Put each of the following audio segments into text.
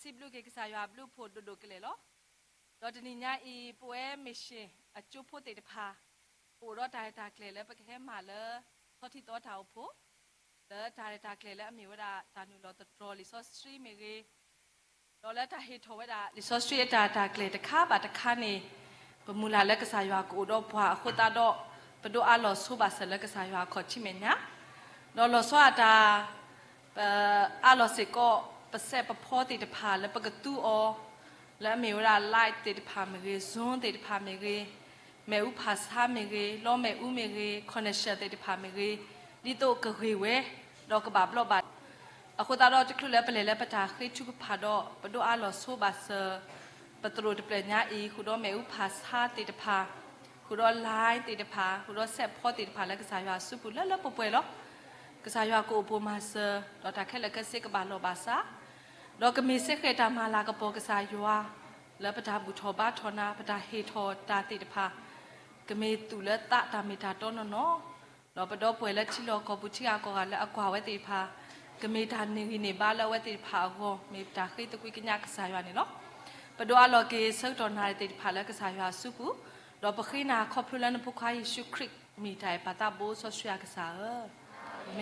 si blue ke sa ya blue pho do ke le lo do tani nya I poe mission a chu pho te pha po ro ta ta ke le pa ke ma le tho thi to ta pho le ta ta ke le a mi wa ta nu lo to draw li so stream me ge do le ta he tho wa da li so stream ta ta ke le ta kha ba ta kha ni pa mu la le ke sa ya ko do phwa khu ta do pa do a lo so ba se le ke sa ya kho chi me nya do lo so ta a lo se ko pa se pa pho te ta pha le pa ka tu oและมีเวลาไล่ติดพามีเรื่องส่งติดพามีเรื่องแม่อุภาษามีเรื่องล้อแม่อุมีเรื่องคอนเนคชั่นติดพามีเรื่องลิโต้ก็คุยเว้เราก็แบบเราแบบคนตาเราจะคลุแล้วไปเลยแล้วประจาคือชุกพาดอประดูอาลอสู้บาเซอประตูจะเปลี่ยนยาอีคุณดอแม่อุภาษาติดพาคุณดอไล่ติดพาคุณดอเซฟพอติดพาแล้วก็สายว่าสุบุแล้วปุ๊บไปแล้วก็สายว่ากูอุปมาเซอเราถ้าแค่แล้วก็เสกบาลบาษาเราก็มีเสกตามมาลากระโปรงกษาอยู่ว่าแล้วประดาบุทอบาทนาประดาเฮทอตาติดพาก็มีตุเลตะตามีตาต้นเนาะเราประดอป่วยแล้วชิโลกบุชิอากอแล้วอกว่าไว้ติดพาก็มีทานนี่ในบ้านแล้วไว้ติดพาก็มีตาขึ้นตะกุยกินยากษาอยู่นี่เนาะประดอเราเกษตรตอนนั้นติดพาแล้วกษาอยู่สุกุเราประคีนาขอบพระแล้วนพวกใครชุคริกมีใจปาตาโบสชยากษาเม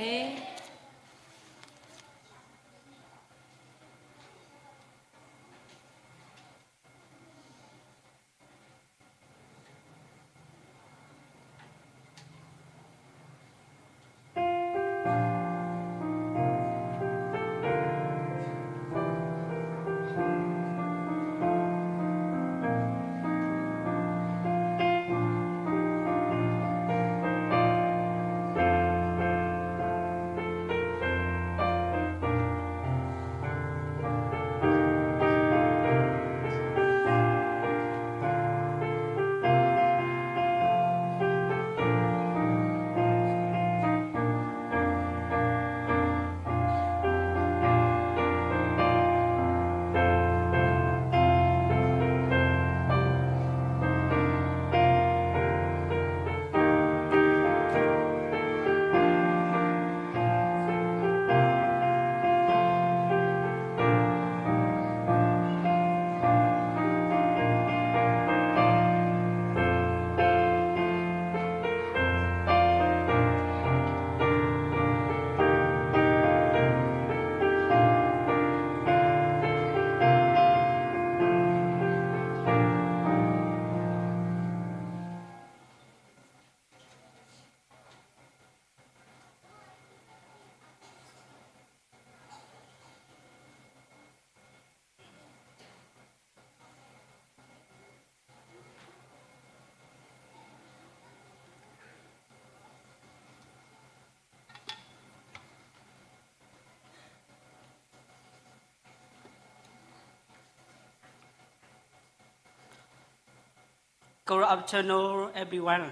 Good afternoon, everyone.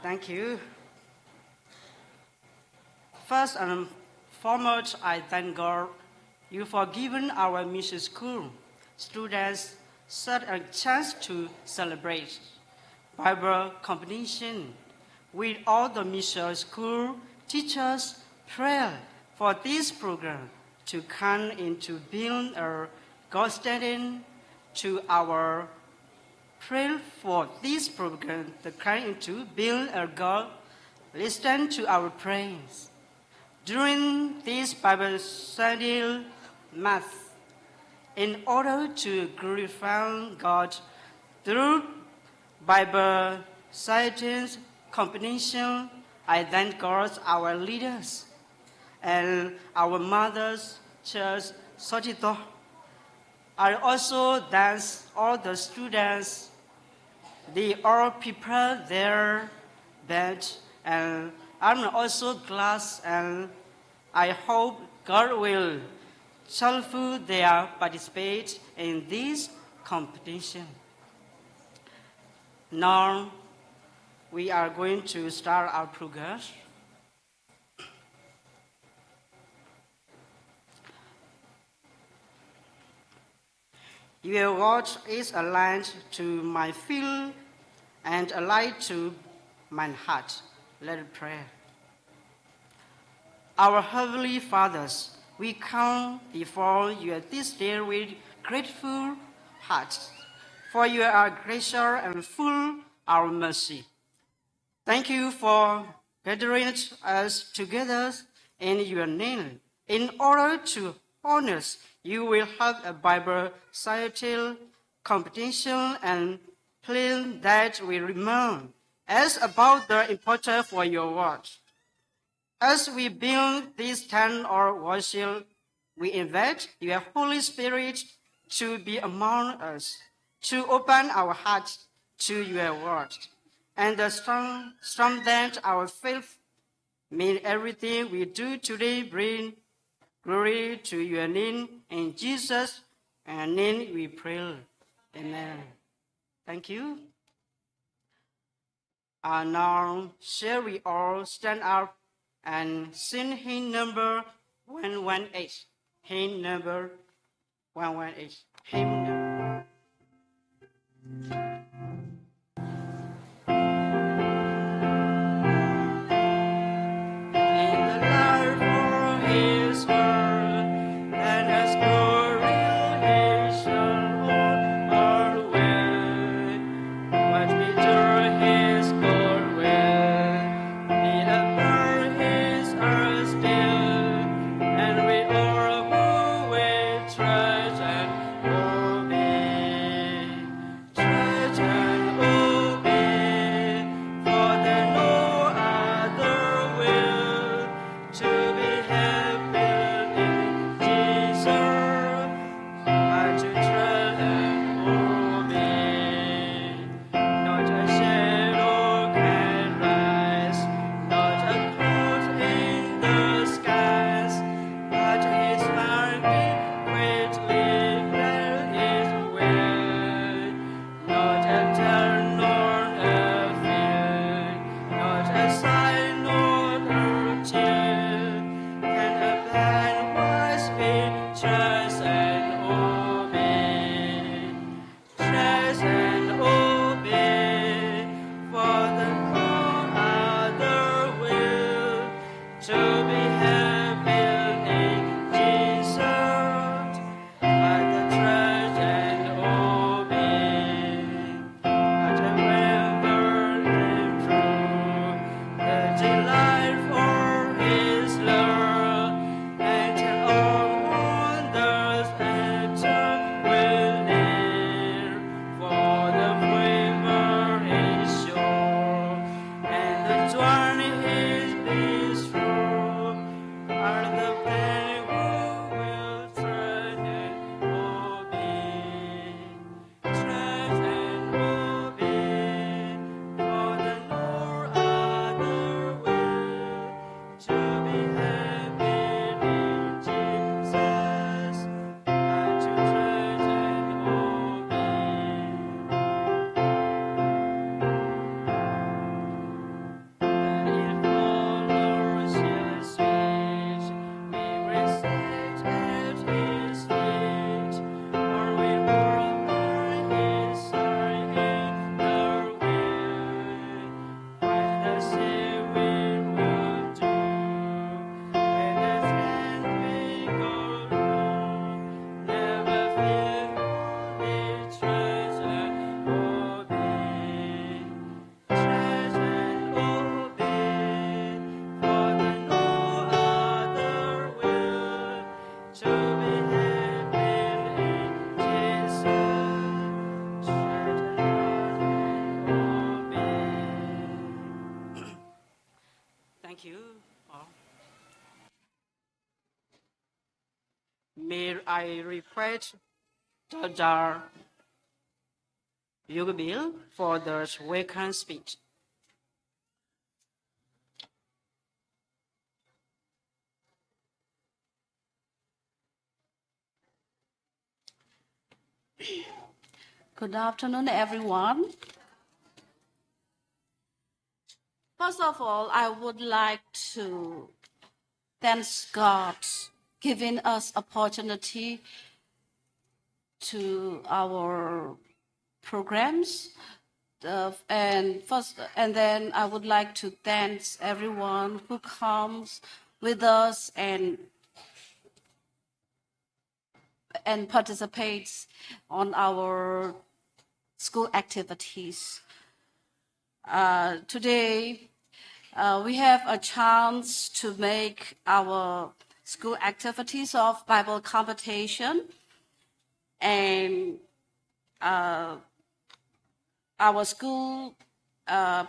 Thank you. First and foremost, I thank God you for giving our mission school students such a chance to celebrate Bible competition with all the mission school teachers. Pray for this program to come into being a God standing to our pray for this program to come into being a God listen to our prayers. During this Bible study month, in order to glorify God through Bible science competition, I thank God, our leaders, and our mothers, church, Sotito. I also thank all the students. They all prepare their bed, and I'm also glad, and I hope God will fulfill their participate in this competition. Now, we are going to start our program. Your word is aligned to my feel and aligned to my heart. Let us pray. Our Heavenly Fathers, we come before you this day with grateful hearts, for you are gracious and full of mercy. Thank you for gathering us together in your name. In order to honor us, you will have a Bible recital competition and plan that will remain as about the importance for your word. As we build this tent or worship, we invite your Holy Spirit to be among us, to open our hearts to your word, and strengthen our faith. May everything we do today bring glory to your name. In Jesus' name we pray. Amen. Thank you. Now, shall we all stand up and sing hymn number 118? Hymn number 118. Hymn number. In the light for his word, let us glory his own our way. What we do his God will, be above his earth still, and we all who will trust and obey. Trust and obey, for there no other will to be happy in Jesus, but to trust and obey. Not a shadow can rise, not a cloud in the skies, but his light greatly clear his way. Not a terror nor a fear, not a sign nor a tear, can abandon wise we trust and obey. Trust and obey, for the no other will to be happy in Jesus, but the trust and obey. But remember him true, the delight for his love, and till all wonders enter will near. For the river is sure, and the journey is peaceful, are the many who will trust and obey. Trust and obey, for the no other way to be happy in Jesus, but to trust and obey. But if follows his feet, we will sit at his feet, or we walk by his side in the way. What the Spirit will do, when the friend we go through, never fear, only trust and obey. Trust and obey, for the no other will to be happy in Jesus. Trust and obey. Thank you all. May I request Dr. Yugabil for the welcome speech. Good afternoon, everyone. First of all, I would like to thank God giving us opportunity to our programs. And then I would like to thank everyone who comes with us and and participates on our school activities. Today, we have a chance to make our school activities of Bible competition and our school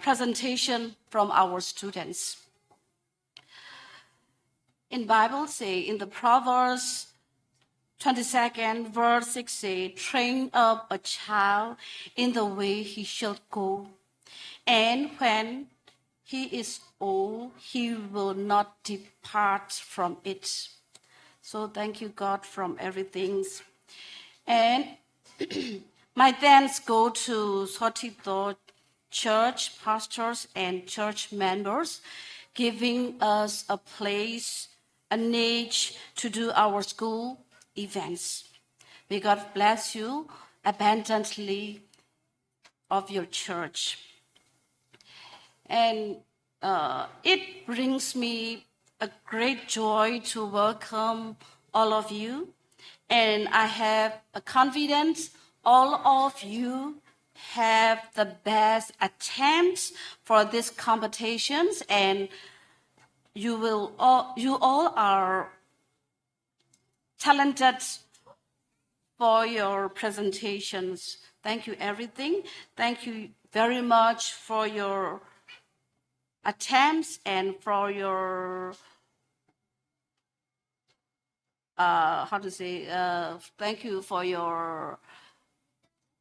presentation from our students. In Bible say, in the Proverbs 22nd verse 6 say, train up a child in the way he should go, and when he is old, he will not depart from it. So thank you, God, from everything. And my thanks go to Sotito church pastors and church members, giving us a place, an age to do our school events. May God bless you abundantly of your church. And it brings me a great joy to welcome all of you. And I have a confidence all of you have the best attempts for these competitions, and you all are talented for your presentations. Thank you everything. Thank you very much for your attempts and for your thank you for your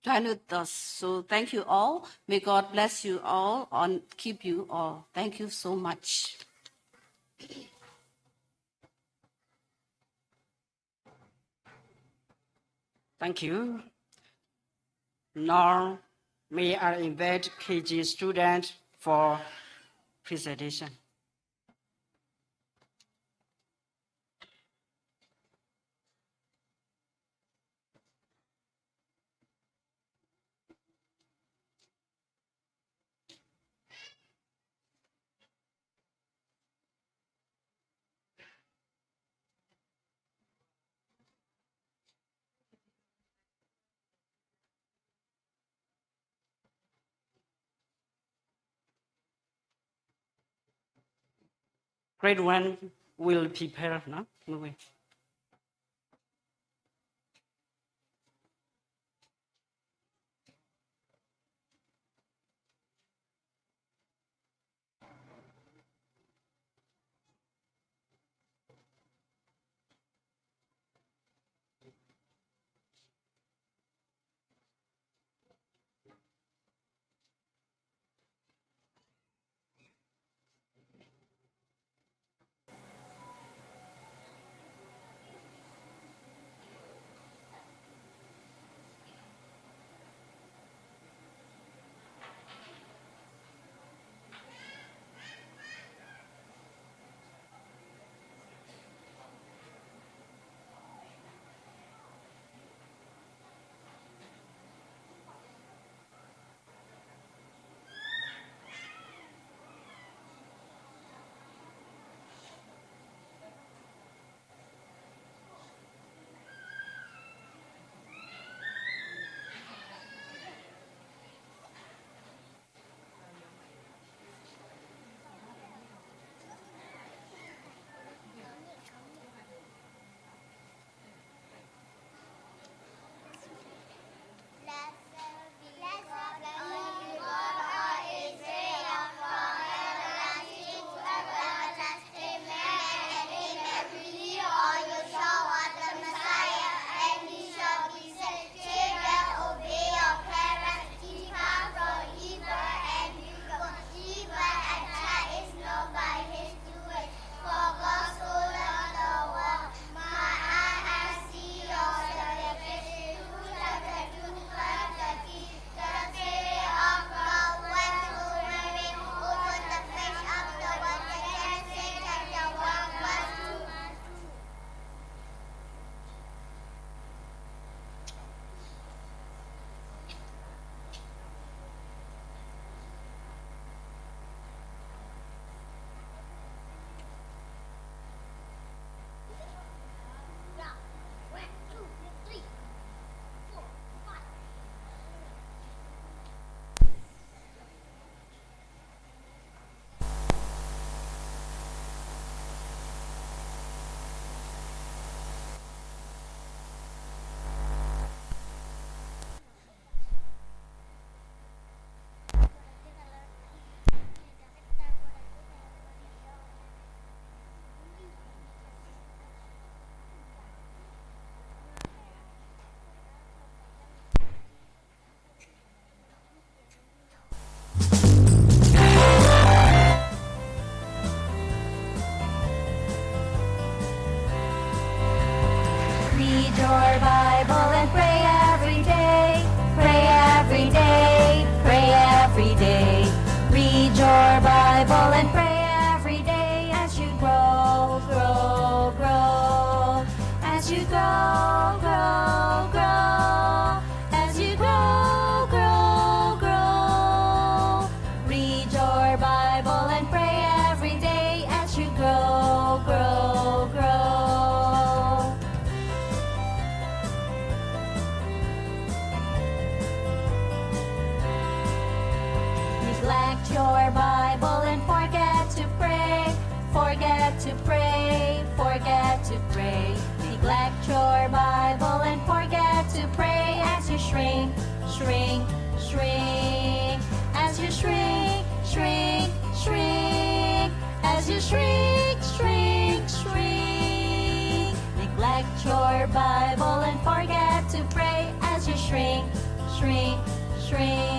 join with us. So thank you all. May God bless you all and keep you all. Thank you so much. Thank you. Now, may I invite KG student for presentation. Grade 1 will prepare now. Moving. Read your Bible and pray every day. Pray every day. Pray every day. Read your Bible and pray every day as you grow, grow, grow. As you grow, grow, grow. As you grow, grow, grow. Read your Bible and pray every day as you grow, grow, grow. Neglect your Bible and forget to pray. Forget to pray. Forget to pray. Neglect your Bible and forget to pray as you shrink, shrink, shrink. As you shrink, shrink, shrink. As you shrink, shrink, shrink. Neglect your Bible and forget to pray as you shrink, shrink, shrink.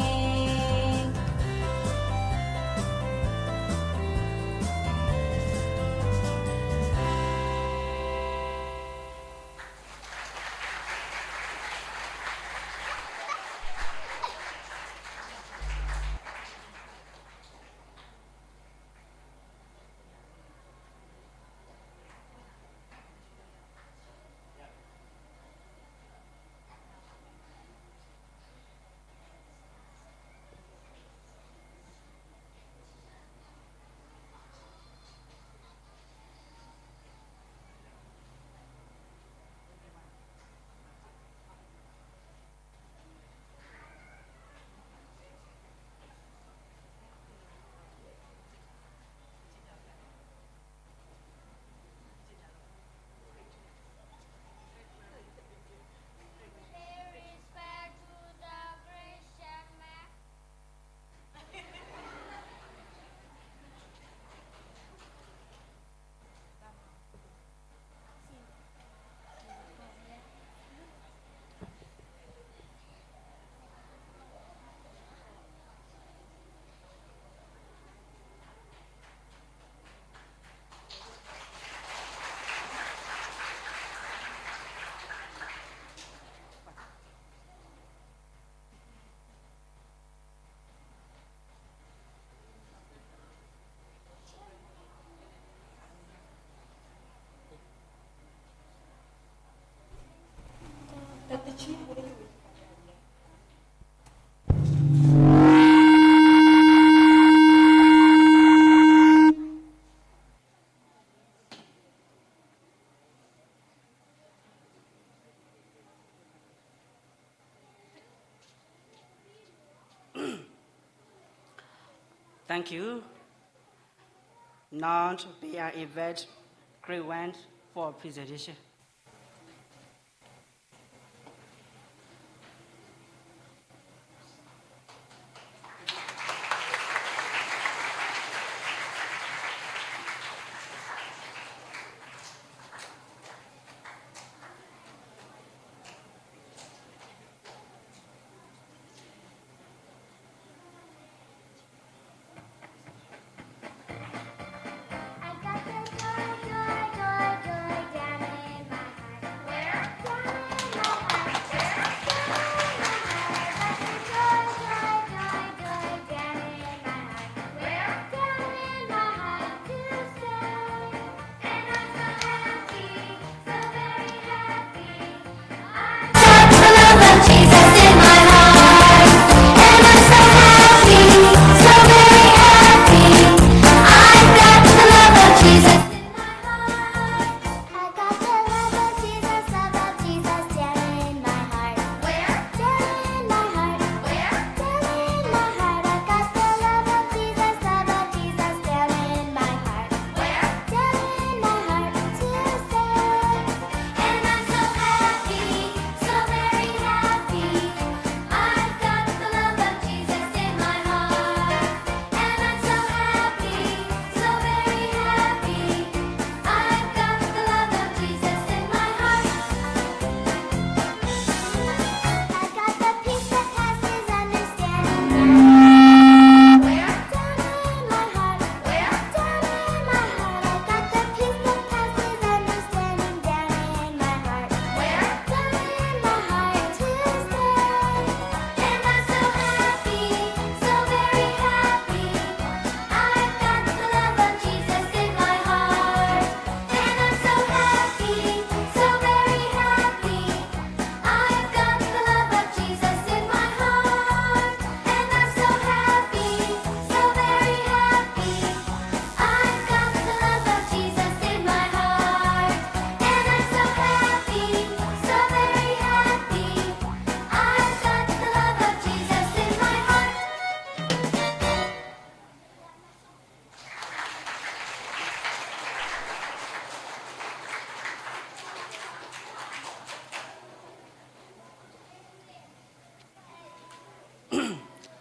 Thank you. Now we are invite Grade 1 for presentation. I got the joy, joy, joy, joy down in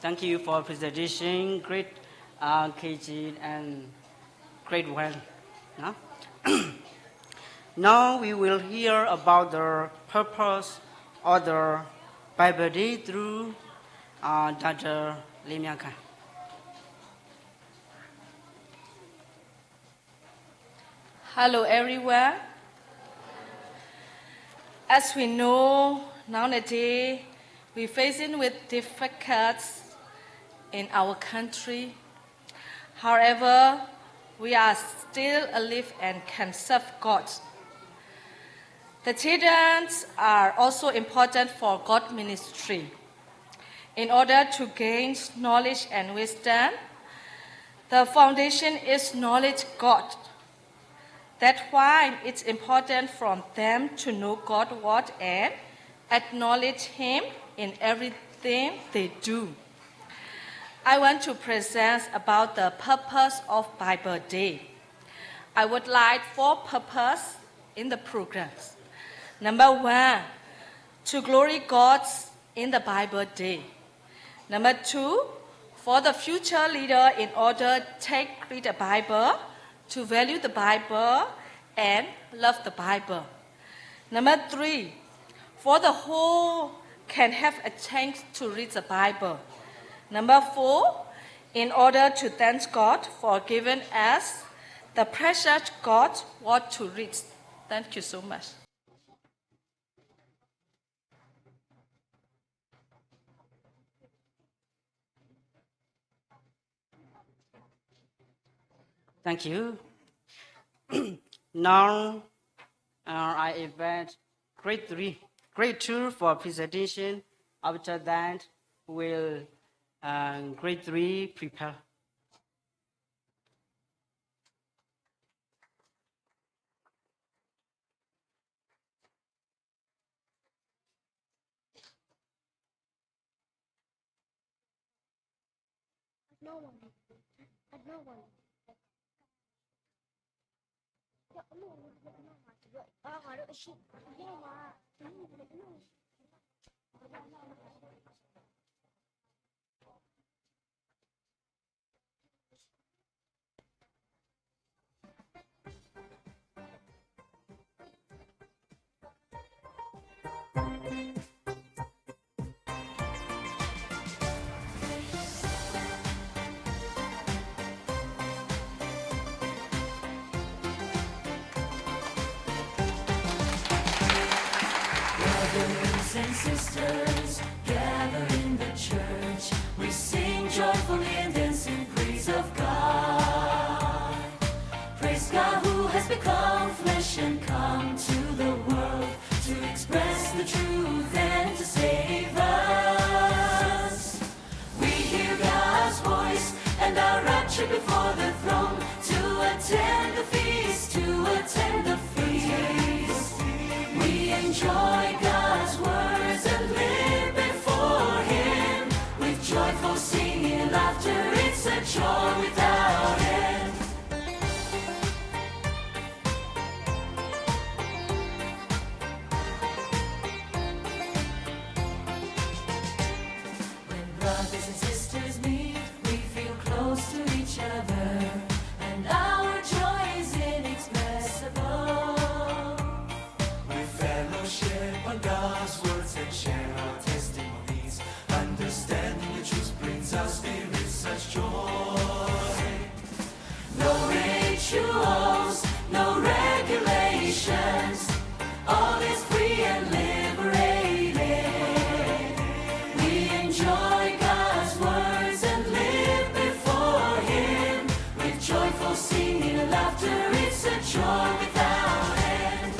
Thank you for presentation, grade KG and grade 1. No? Now we will hear about the purpose of the Bible Day through Dr. Limiaka. Hello everyone. As we know, nowadays we're facing with difficulties in our country. However, we are still alive and can serve God. The children are also important for God ministry. In order to gain knowledge and wisdom, the foundation is knowledge God. That's why it's important for them to know God's word and acknowledge Him in everything they do. I want to present about the purpose of Bible Day. I would like 4 purposes in the programs. Number 1, to glory God in the Bible Day. Number 2, for the future leader in order to read the Bible, to value the Bible and love the Bible. Number 3, for the whole can have a chance to read the Bible. Number 4, in order to thank God for giving us the precious God word to read. Thank you so much. Thank you. Now I invite grade 2 for presentation. After that, will grade 3 prepare. Brothers and sisters, gather in the church. We sing joyfully and dance in praise of God. Praise God who has become flesh and come to the world to express the truth and to save us. We hear God's voice and are raptured before the throne to attend the feast, to attend the feast. We enjoy God's words and live before Him with joyful singing and laughter. It's a joy without end. When brothers and sisters meet, we feel close to each other, and our joy is inexpressible. We fellowship on God's words and share our testimonies. Understanding the truth brings our spirit such joy. No rituals, no regulations, all is free and liberated. We enjoy God's words and live before Him with joyful singing and laughter. It's a joy without end.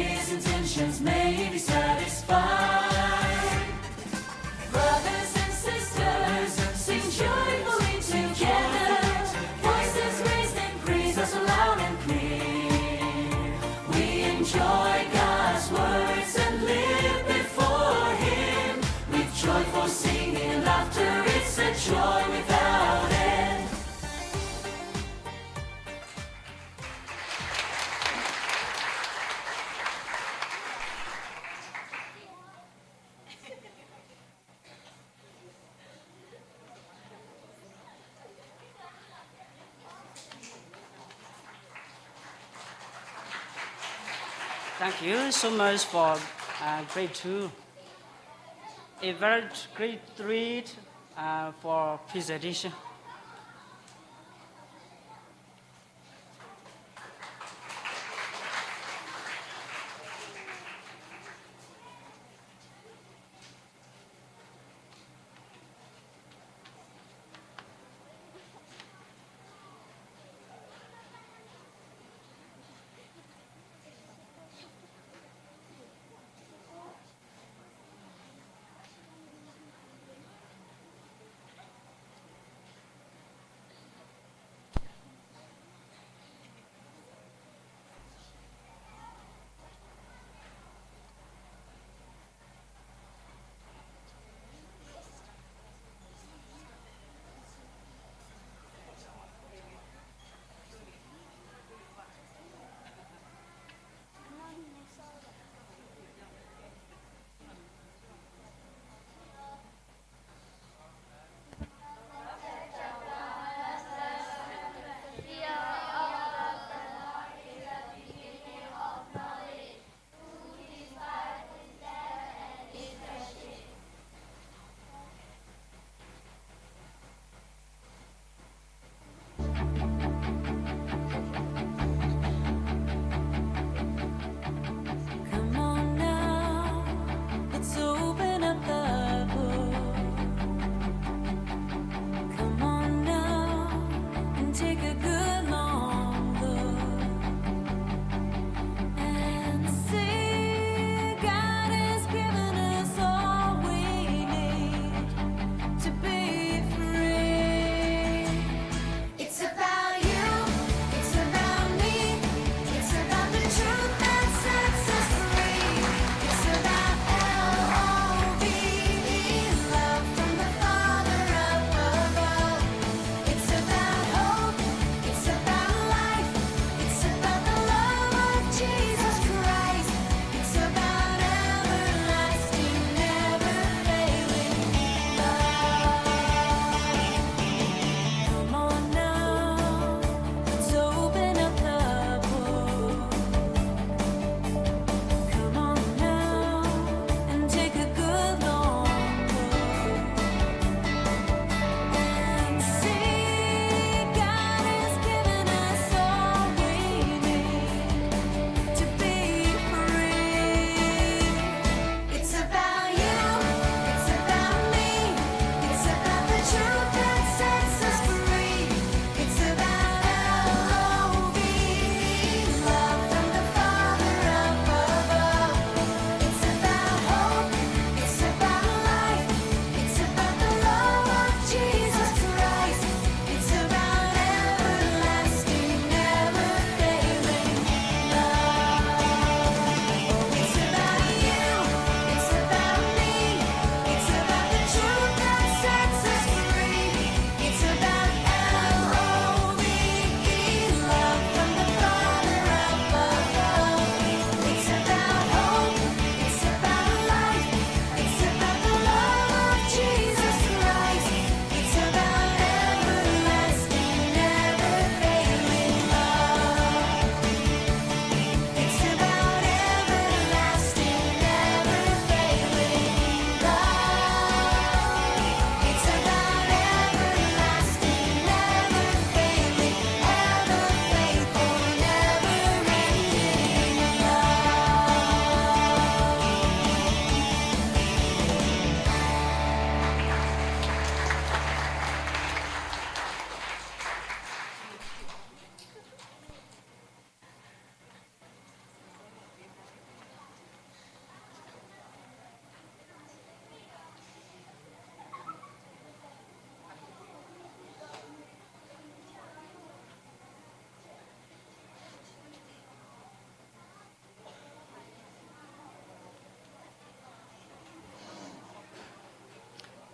his intentions may be satisfied. Brothers and sisters, sing joyfully together. Voices raised in praise are so loud and clear. We enjoy God's words and live before Him with joyful singing and laughter. It's a joy without end. Thank you so much for grade 2. A very great read for presentation.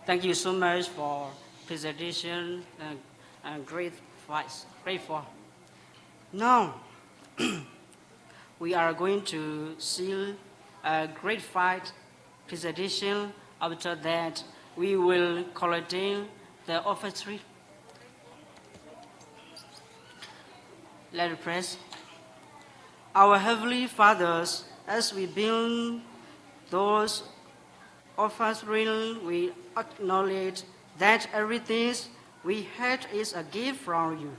Thank you so much for presentation and great advice. Grateful. Now, we are going to see a great fight presentation. After that, we will collect the offertory. Let us pray. Our Heavenly Fathers, as we build those offerings, we acknowledge that everything we had is a gift from you.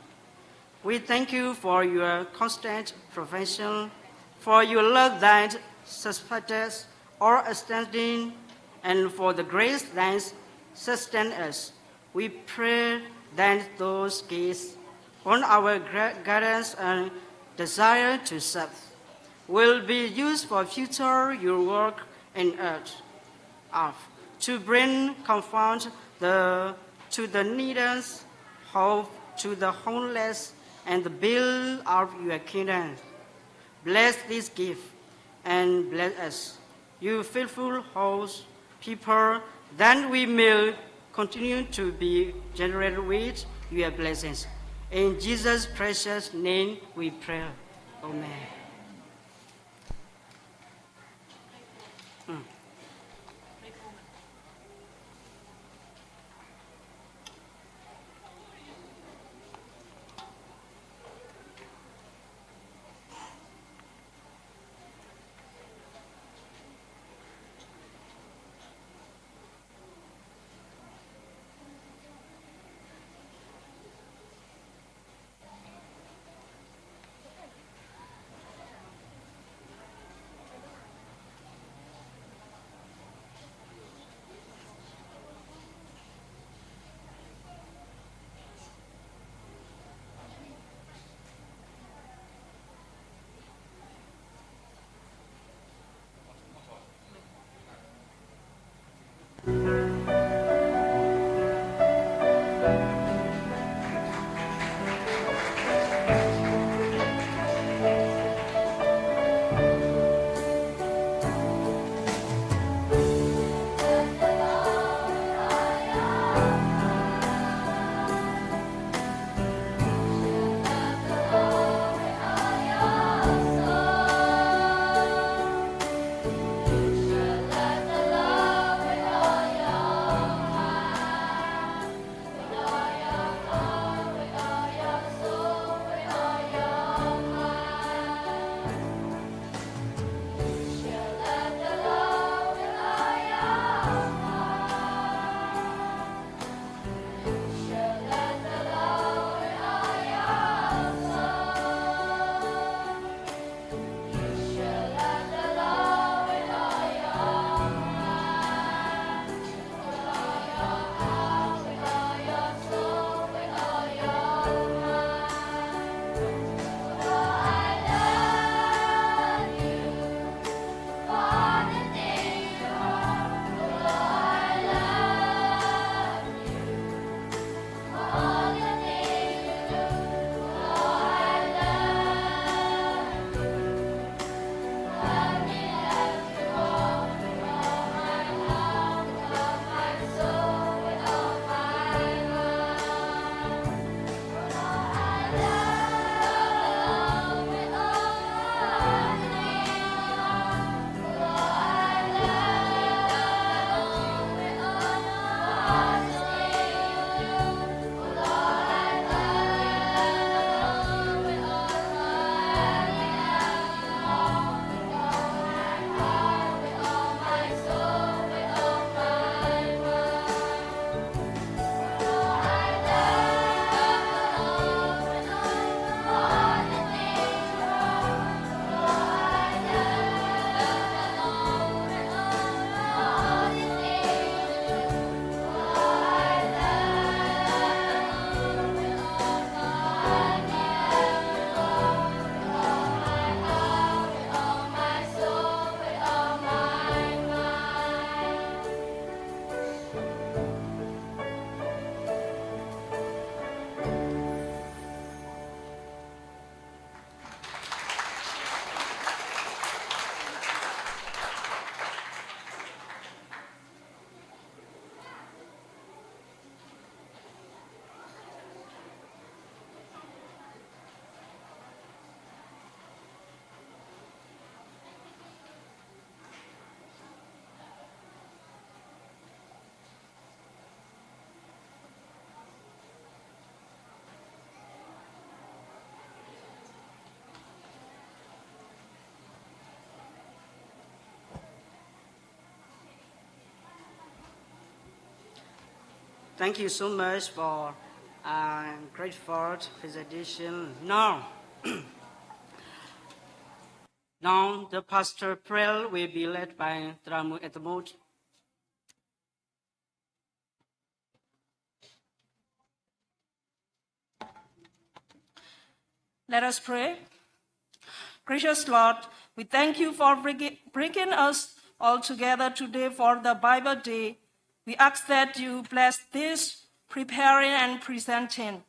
We thank you for your constant provision, for your love that sustains our understanding, and for the grace that sustains us. We pray that those gifts, on our guidance and desire to serve, will be used for future your work in earth, to bring comfort to the needy, hope to the homeless, and the build of your kingdom. Bless this gift and bless us, you faithful host people, that we may continue to be generated with your blessings. In Jesus' precious name we pray. Amen. Thank you so much for grateful presentation. Now, now the pastor prayer will be led by Dramatization. Let us pray. Gracious Lord, we thank you for bringing us all together today for the Bible Day. We ask that you bless this preparing and presenting.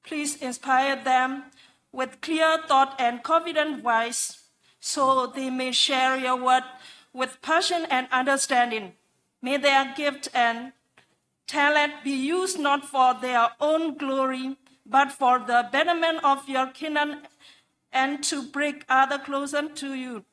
Please inspire them with clear thought and confident voice so they may share your word with passion and understanding. May their gift and talent be used not for their own glory, but for the betterment of your kingdom and to bring others closer to you.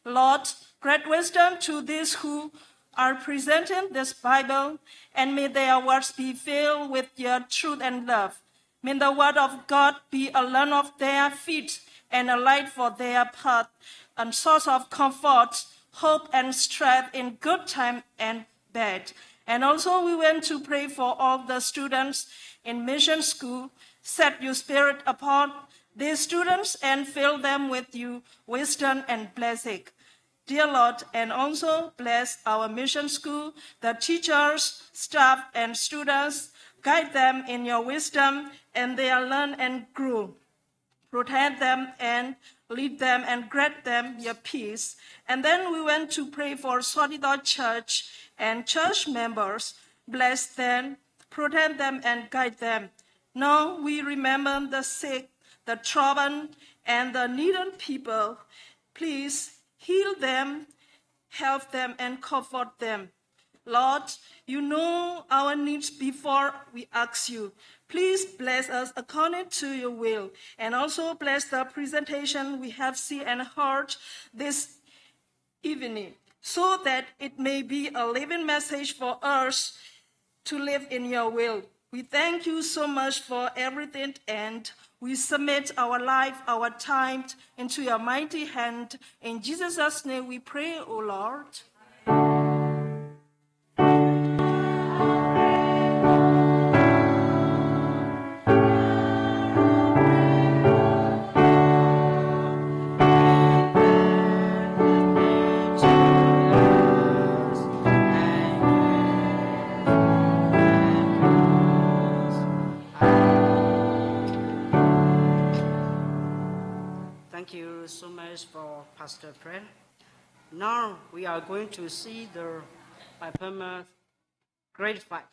Lord, grant wisdom to these who are presenting this Bible, and may their words be filled with your truth and love. May the word of God be a lamp of their feet and a light for their path, a source of comfort, hope, and strength in good time and bad. And also we want to pray for all the students in mission school. Set your spirit upon these students and fill them with your wisdom and blessing. Dear Lord, and also bless our mission school, the teachers, staff, and students. Guide them in your wisdom, and they learn and grow. Protect them and lead them and grant them your peace. And then we went to pray for Solidar Church and church members. Bless them, protect them, and guide them. Now we remember the sick, the troubled, and the needed people. Please heal them, help them, and comfort them. Lord, you know our needs before we ask you. Please bless us according to your will, and also bless the presentation we have seen and heard this evening, so that it may be a living message for us to live in your will. We thank you so much for everything, and we submit our life, our time into your mighty hand. In Jesus' name we pray, O Lord. Thank you so much for Pastor prayer. Now we are going to see the performance Great Fight.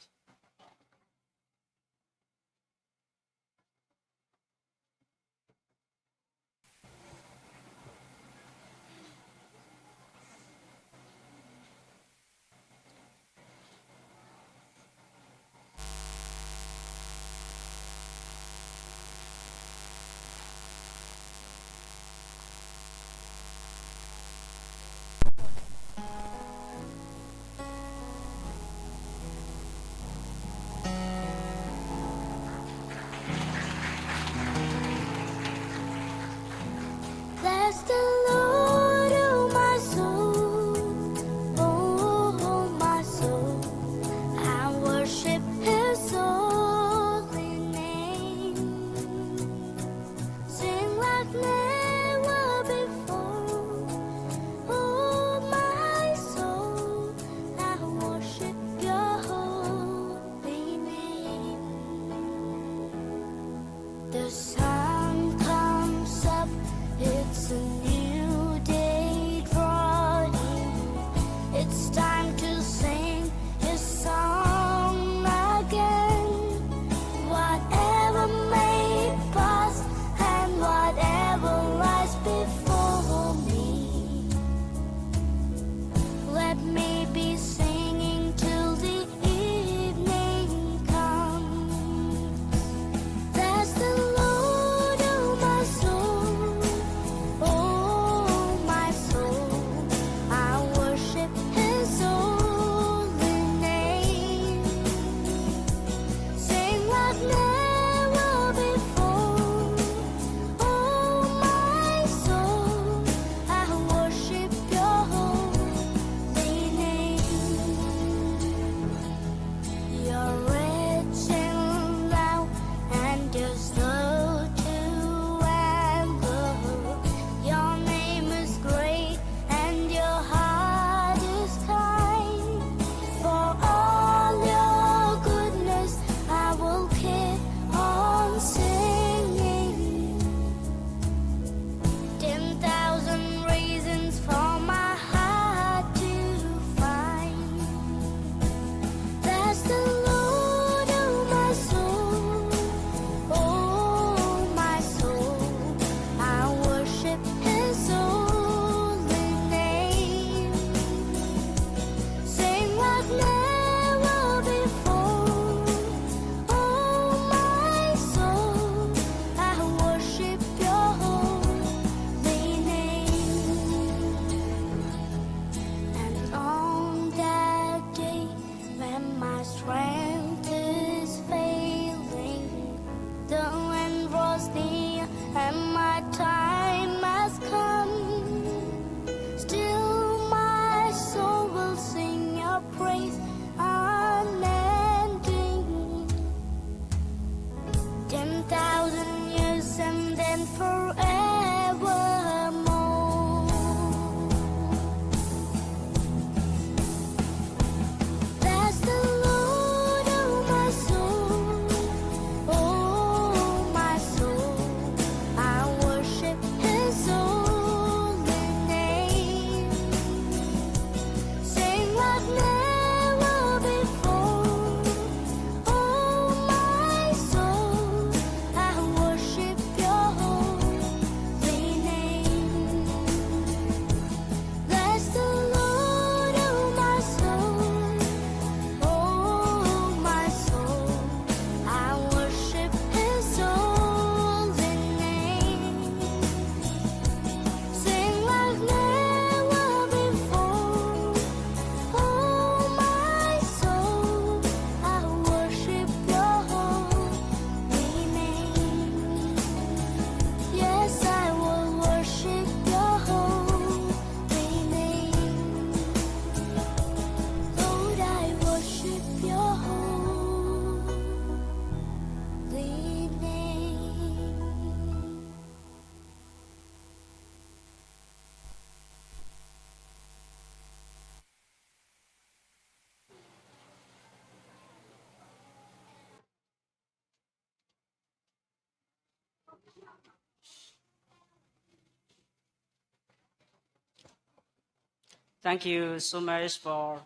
Thank you so much for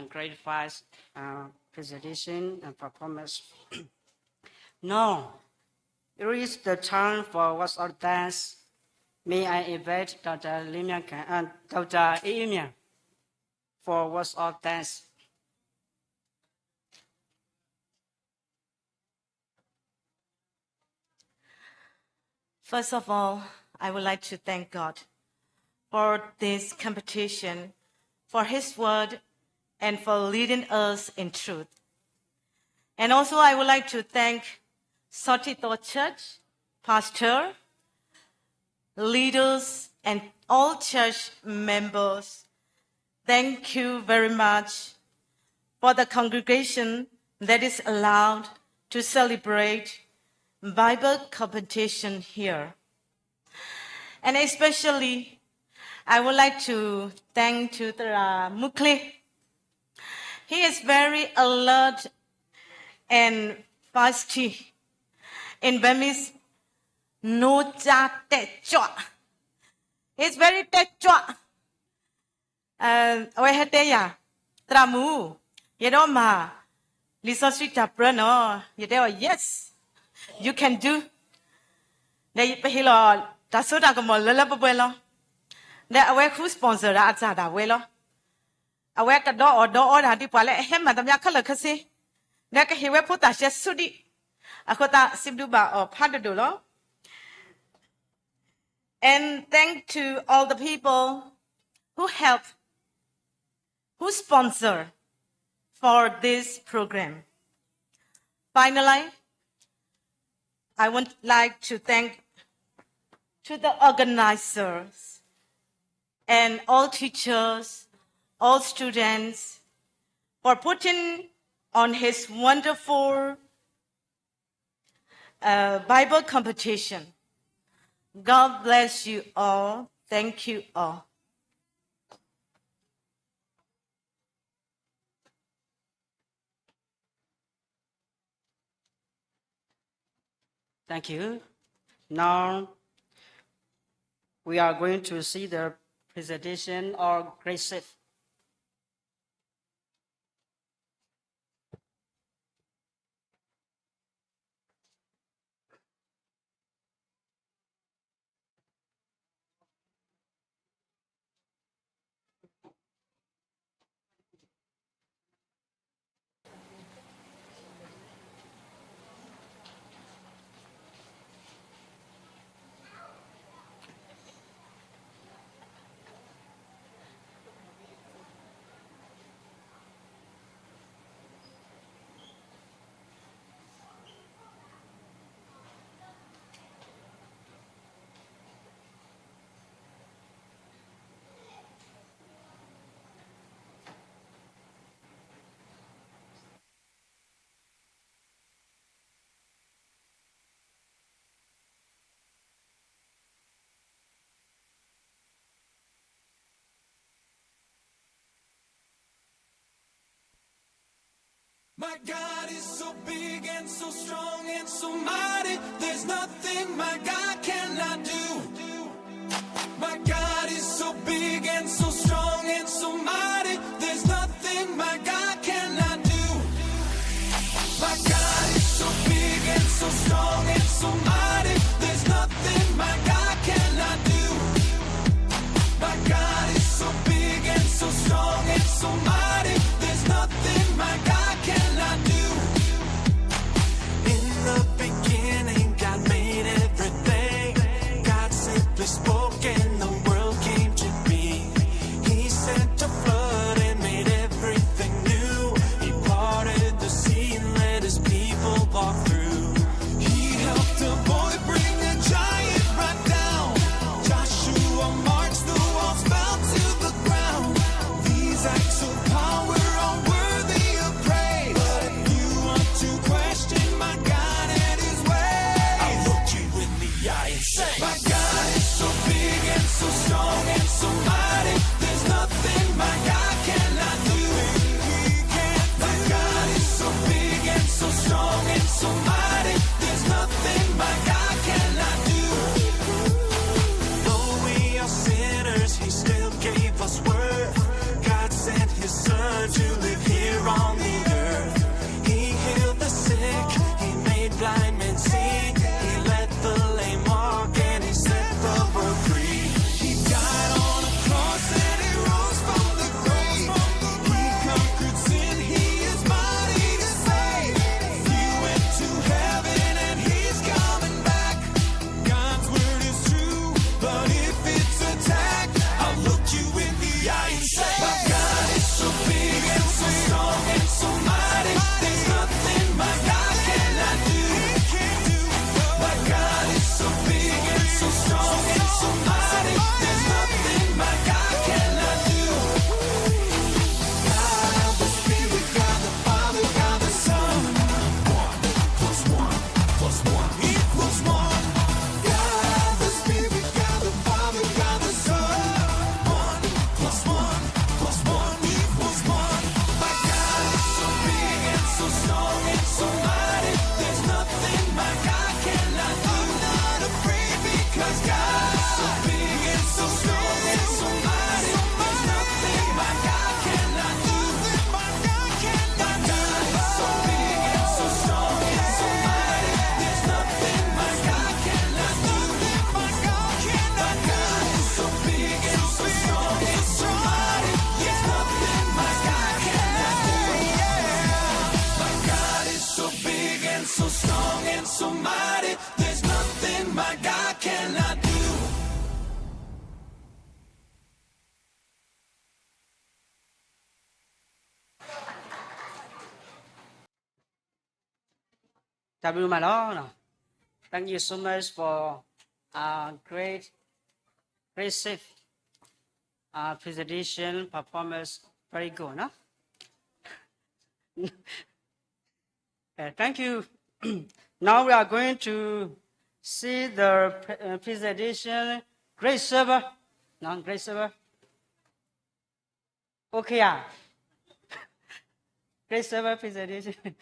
great fast presentation and performance. Now, it is the time for what's our dance. May I invite Dr. Limia and Dr. Limia for what's our dance. First of all, I would like to thank God for this competition, for His word, and for leading us in truth. And also, I would like to thank Sotito Church, pastor, leaders, and all church members. Thank you very much for the congregation that is allowed to celebrate Bible competition here. And especially, I would like to thank Tutor Mukli. He is very alert and feisty. In Burmese, no cha te chua. He's very te chua. We had ya tramu. You know ma. Lisa Sita Bruno. You know yes. You can do. They pehilo. Tasuda como lala babelo. They aware who sponsor that zada welo. Aware ka do or di pale hem madam ya kala kasi. They ka hiwe puta shes sudi. Akota simduba or padadulo. And thank to all the people who help, who sponsor for this program. Finally, I would like to thank to the organizers and all teachers, all students for putting on his wonderful Bible competition. God bless you all. Thank you all. Thank you. Now, we are going to see the presentation of Grace Safe. My God is so big and so strong and so mighty. There's nothing my God cannot do. My God is so big and so strong and so mighty. There's nothing my God cannot do. My God is so big and so strong and so mighty. There's nothing my God cannot do. My God is so big and so strong and so mighty. There's nothing my God cannot do. In the beginning, God made everything. God simply spoke and the world to live here on the earth. He healed the sick, he made blind men see, he let the lame walk, and he set the world free. He died on a cross and he rose from the grave. He conquered sin, he is mighty to save. He went to heaven and he's coming back. God's word is true, but if it's attacked, I'll look you in the eye and say, my God is so big and so strong and so mighty. There's nothing my God cannot do. My God is so big and so strong and so mighty. There's nothing my God cannot do. God the Spirit, God the Father, God the Son. 1+1+1=1. God the Spirit, God the Father, God the Son. 1+1+1=1. My God is so big and so strong and so mighty. There's nothing my God cannot do. I'm not afraid because God is so big and so strong and so mighty. There's nothing my God cannot do. My God is so big and so strong and so mighty. There's nothing my God cannot do. My God is so big and so strong and so mighty. There's nothing my God cannot do. My God is so big and so strong and so mighty. There's nothing my God cannot do. W my Lord. Thank you so much for great safe presentation performance. Very good, no? Thank you. Now we are going to see the presentation. Great server. No, great server. Okay, yeah. Great server presentation.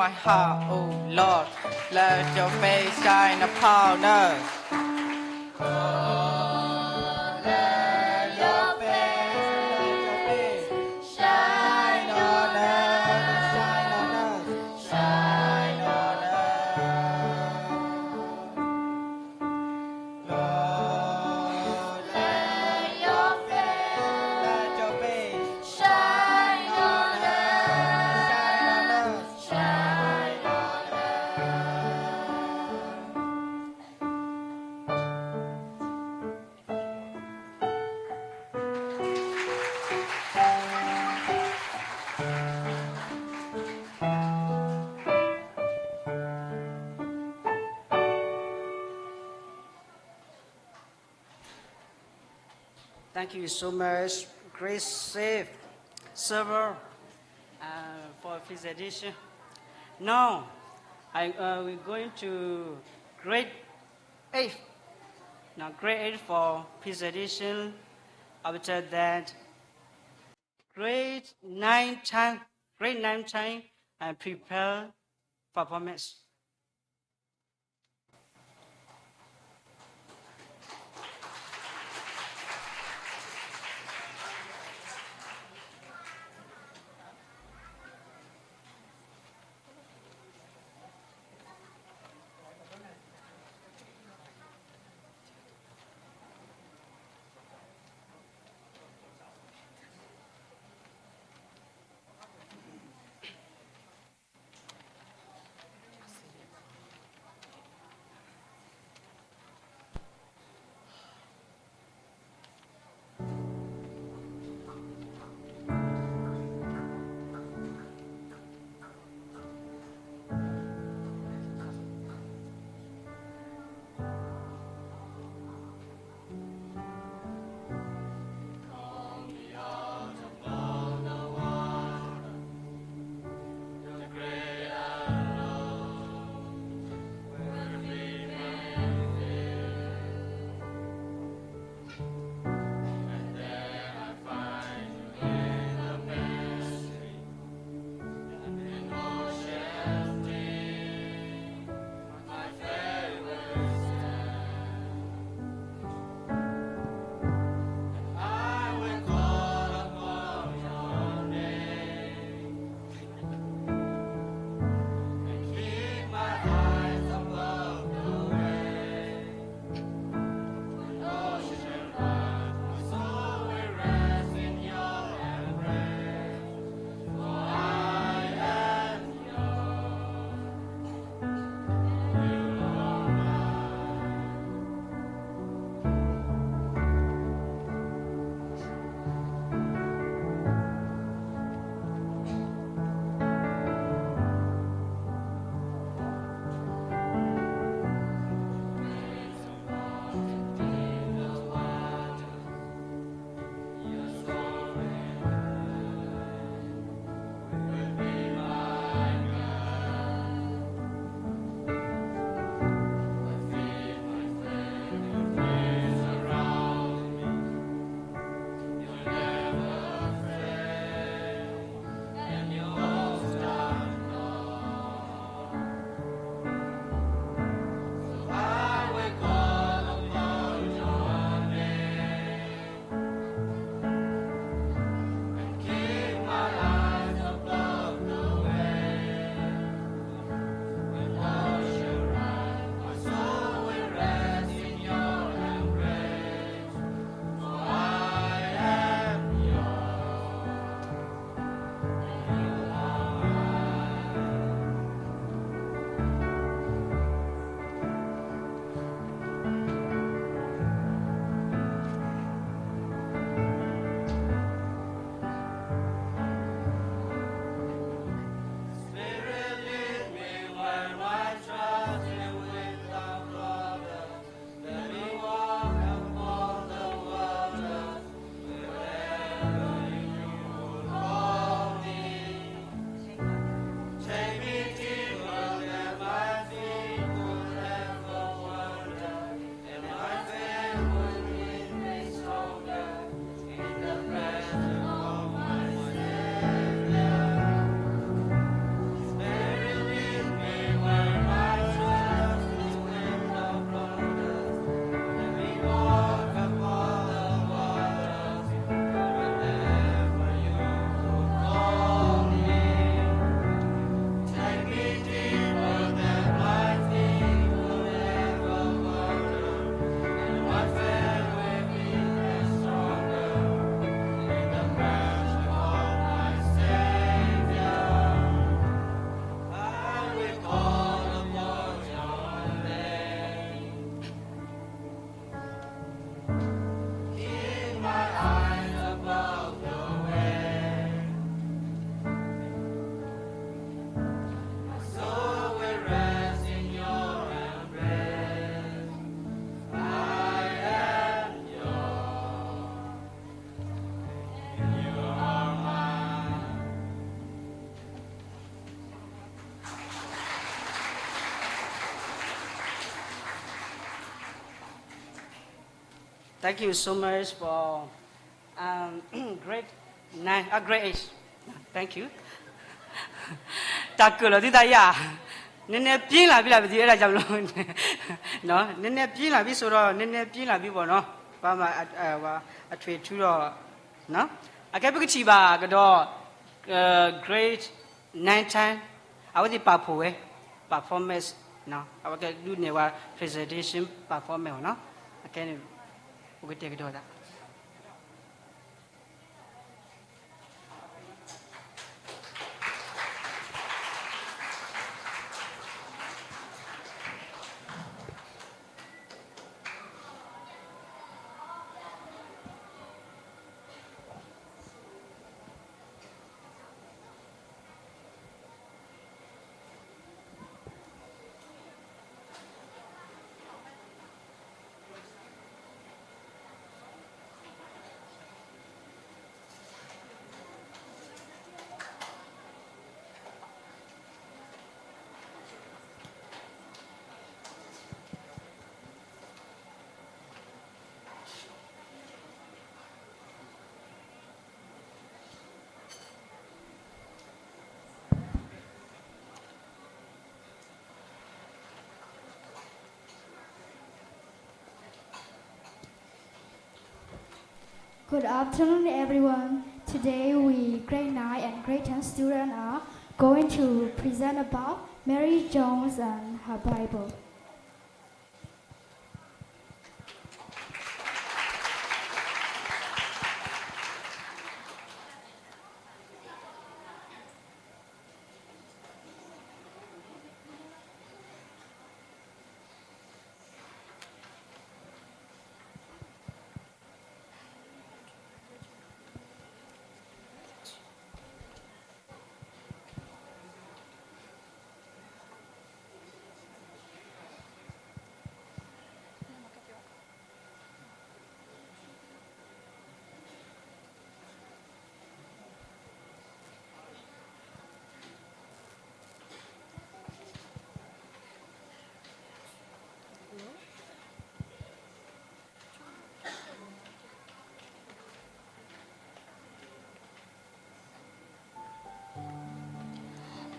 my heart, oh Lord. Let your face shine upon us. Shine on us, shine on us, shine on us. Lord, let your face shine on us, shine on Thank you so much, Grace Safe, server, for presentation. Now, we're going to grade 8. Now, grade 8 for presentation. After that, grade 9 time, and prepare performance. Thank you so much for grade 9, grade 8. Thank you. တာကူလို့ဒီသားရနည်းနည်းပြင်းလာပြီလားမသိဘူးအဲ့ဒါကြောင့်လို့နော်နည်းနည်းပြင်းလာပြီဆိုတော့နည်းနည်းပြင်းလာပြီပေါ့နော်ဘာမှအထွေထူးတော့နော်အကဲပကတိပါကတော့ grade 9 10အဝတိပါဖို့ပဲ performance နော်အဝကလူနေဝ presentation performance နော်အကဲနေဘုကတိကတော့ဒါ Good afternoon, everyone. Today, we grade 9 and grade 10 students are going to present about Mary Jones and her Bible.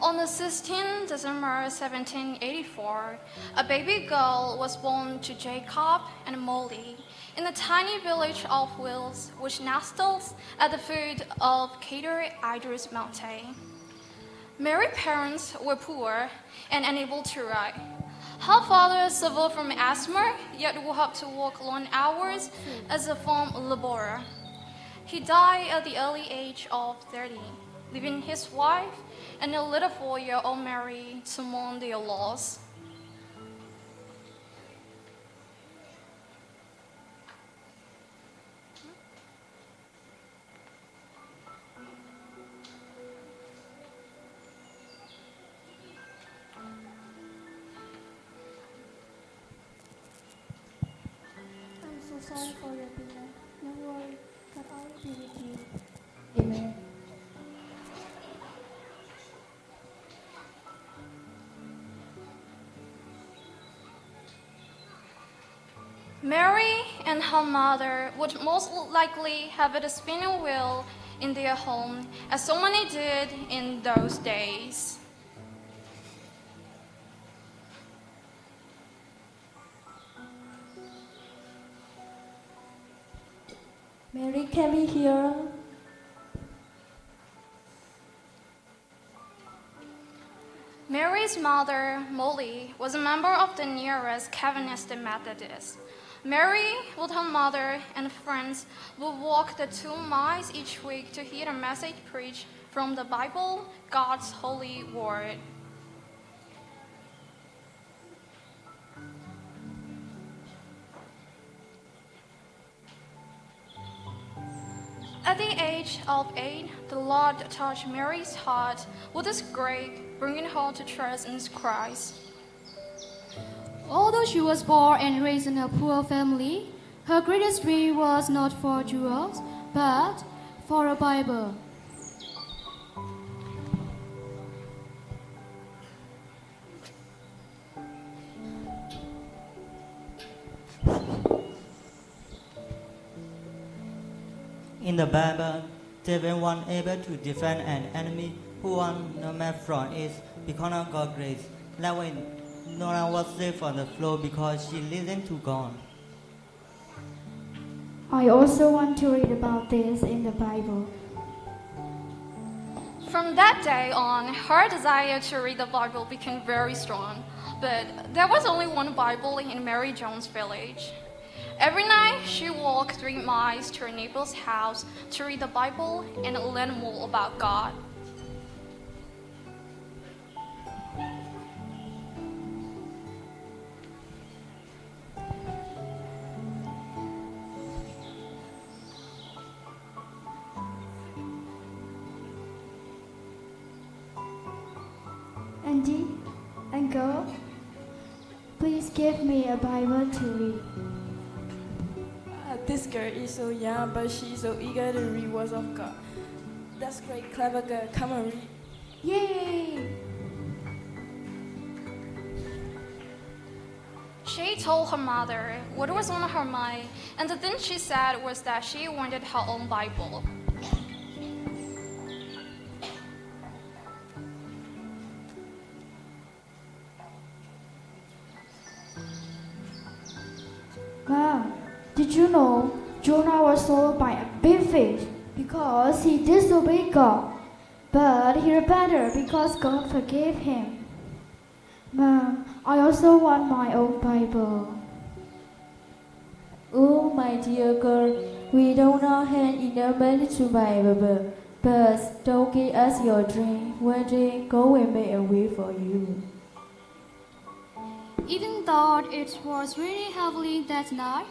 On the 16th December 1784, a baby girl was born to Jacob and Molly in the tiny village of Wills, which nestles at the foot of Cater Idris Mountain. Mary's parents were poor and unable to ride. Her father suffered from asthma, yet would have to work long hours as a farm laborer. He died at the early age of 30, leaving his wife and a little 4-year-old Mary to mourn their loss. I'm so sorry for your delay. No worry, God will be with you. Amen. Mary and her mother would most likely have a spinning wheel in their home, as so many did in those days. Mary, can we hear? Mary's mother, Molly, was a member of the nearest Calvinist Methodists. Mary, with her mother and friends, would walk the 2 miles each week to hear a message preached from the Bible, God's holy word. At the age of 8, the Lord touched Mary's heart with His grace, bringing her to trust in Christ. Although she was born and raised in a poor family, her greatest dream was not for jewels, but for a Bible. In the Bible, there were one able to defend an enemy who won no matter from it because of God's grace. That way, no one was saved from the flood because she listened to God. I also want to read about this in the Bible. From that day on, her desire to read the Bible became very strong. But there was only one Bible in Mary Jones' village. Every night, she walked 3 miles to her neighbor's house to read the Bible and learn more about God. Andy, Uncle, please give me a Bible to read. This girl is so young, but she's so eager to read words of God. That's great, clever girl. Come and read. Yay! She told her mother what was on her mind, and the thing she said was that she wanted her own Bible. Mom, did you know Jonah was swallowed by a big fish because he disobeyed God? But he repented because God forgave him. Mom, I also want my own Bible. Oh, my dear girl, we do not have enough money to buy a Bible. But don't give us your dream. One day, God will make a way for you. Even though it was really heavily that night,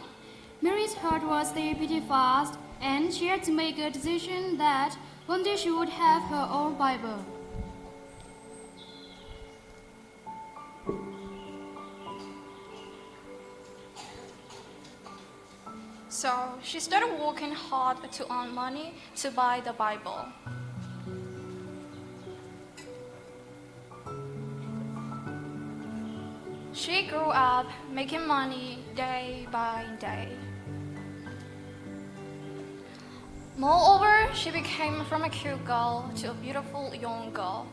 Mary's heart was still pretty fast, and she had to make a decision that one day she would have her own Bible. So she started working hard to earn money to buy the Bible. She grew up making money day by day. Moreover, she became from a cute girl to a beautiful young girl.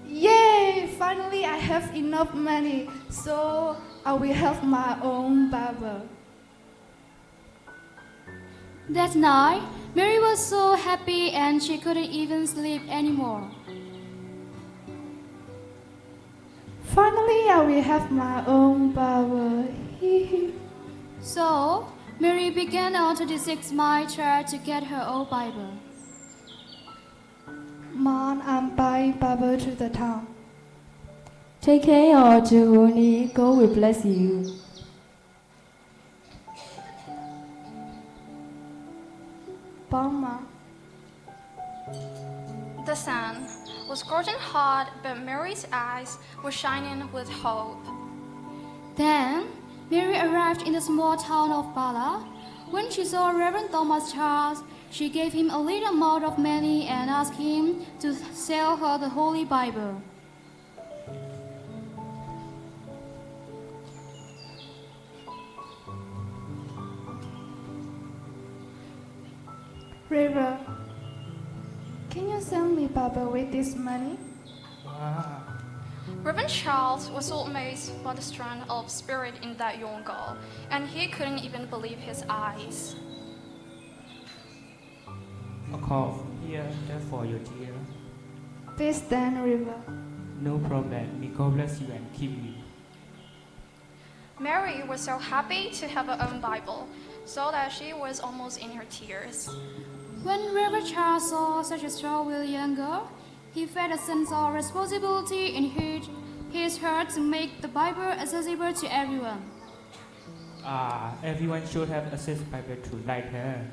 Yay! Finally, I have enough money, so I will have my own Bible. That night, Mary was so happy and she couldn't even sleep anymore. Finally, I will have my own Bible. So, Mary began a 26-mile trek to get her own Bible. Mom, I'm buying Bible to the town. Take care of Junie. God will bless you. Bye, Mom. The sun was scorching hot, but Mary's eyes were shining with hope. Then, Mary arrived in the small town of Bala. When she saw Reverend Thomas Charles, she gave him a little amount of money and asked him to sell her the Holy Bible. River, can you sell me Bible with this money? Wow. Reverend Charles was so amazed by the strength of spirit in that young girl, and he couldn't even believe his eyes. A call here, therefore, your dear. Please stand, River. No problem. May God bless you and keep you. Mary was so happy to have her own Bible, so that she was almost in her tears. When Reverend Charles saw such a strong-willed young girl, he felt a sense of responsibility in his heart to make the Bible accessible to everyone. Everyone should have access to Bible to like her.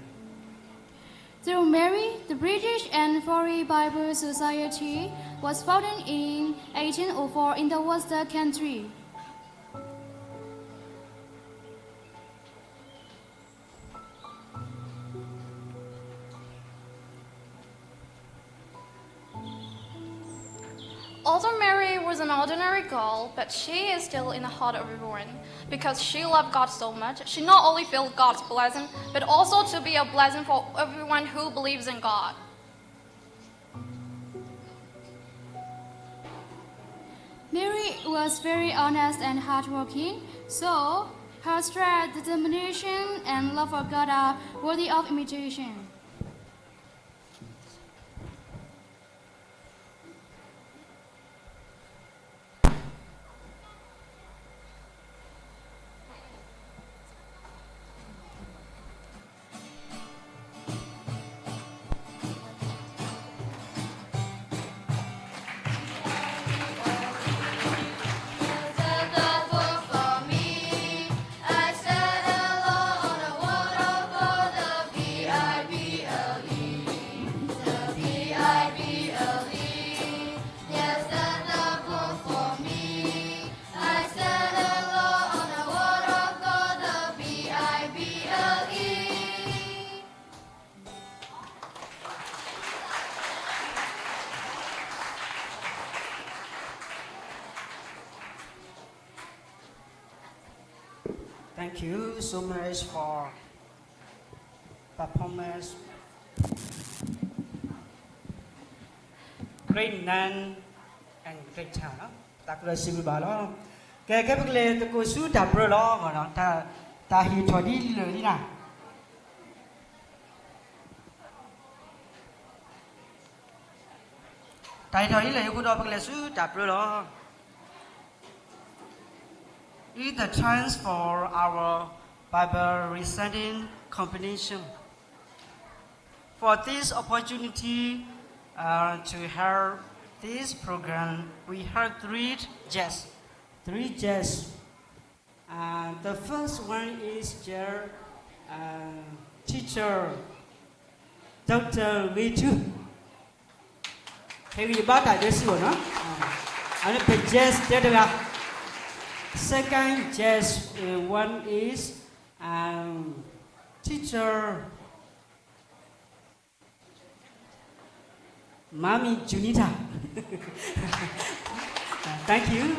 Through Mary, the British and Foreign Bible Society was founded in 1804 in the Worcester country. Although Mary was was an ordinary girl, but she is still in the heart of everyone because she loved God so much. She not only felt God's blessing, but also to be a blessing for everyone who believes in God. Mary was very honest and hardworking, so her strength, determination, and love for God are worthy of imitation. Thank you so much for performance. Great nan and great town. Tak ada siapa bala. Kaya pergi tu kusu dah berlo, mana ta hi thodi le ni na. Tai thodi le aku dah pergi su dah berlo. It's the chance for our Bible reciting competition. For this opportunity to hear this program, we heard three jazz. The first one is your teacher, Dr. Vitu. Hey, you bought that this one, huh? And the jazz, second jazz one is teacher Mami Junita. Thank you.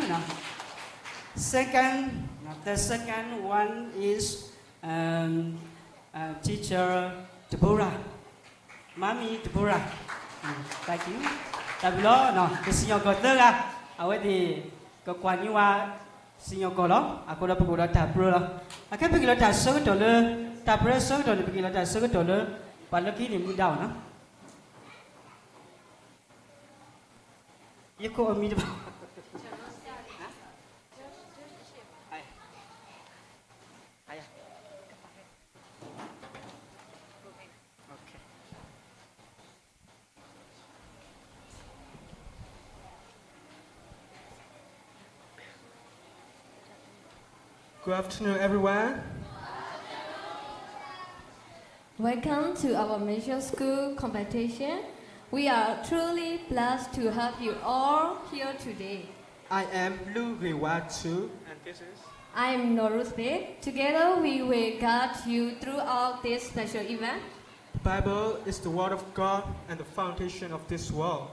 The second one is teacher Deborah. Mami Deborah. Thank you. Tapi lo, cái sinyal kota lah. Awak di kekuatan wa sinyal kolo. Aku dah pergi dah pro lah. Aku pergi dah so dollar. Tapra so dollar pergi dah so dollar. Palagi ni mudah na. You call me. Good afternoon, everyone. Welcome to our mission school competition. We are truly blessed to have you all here today. I am Blue Riwatu, and this is. I am Norusbe. Together we will guide you throughout this special event. The Bible is the Word of God and the foundation of this world.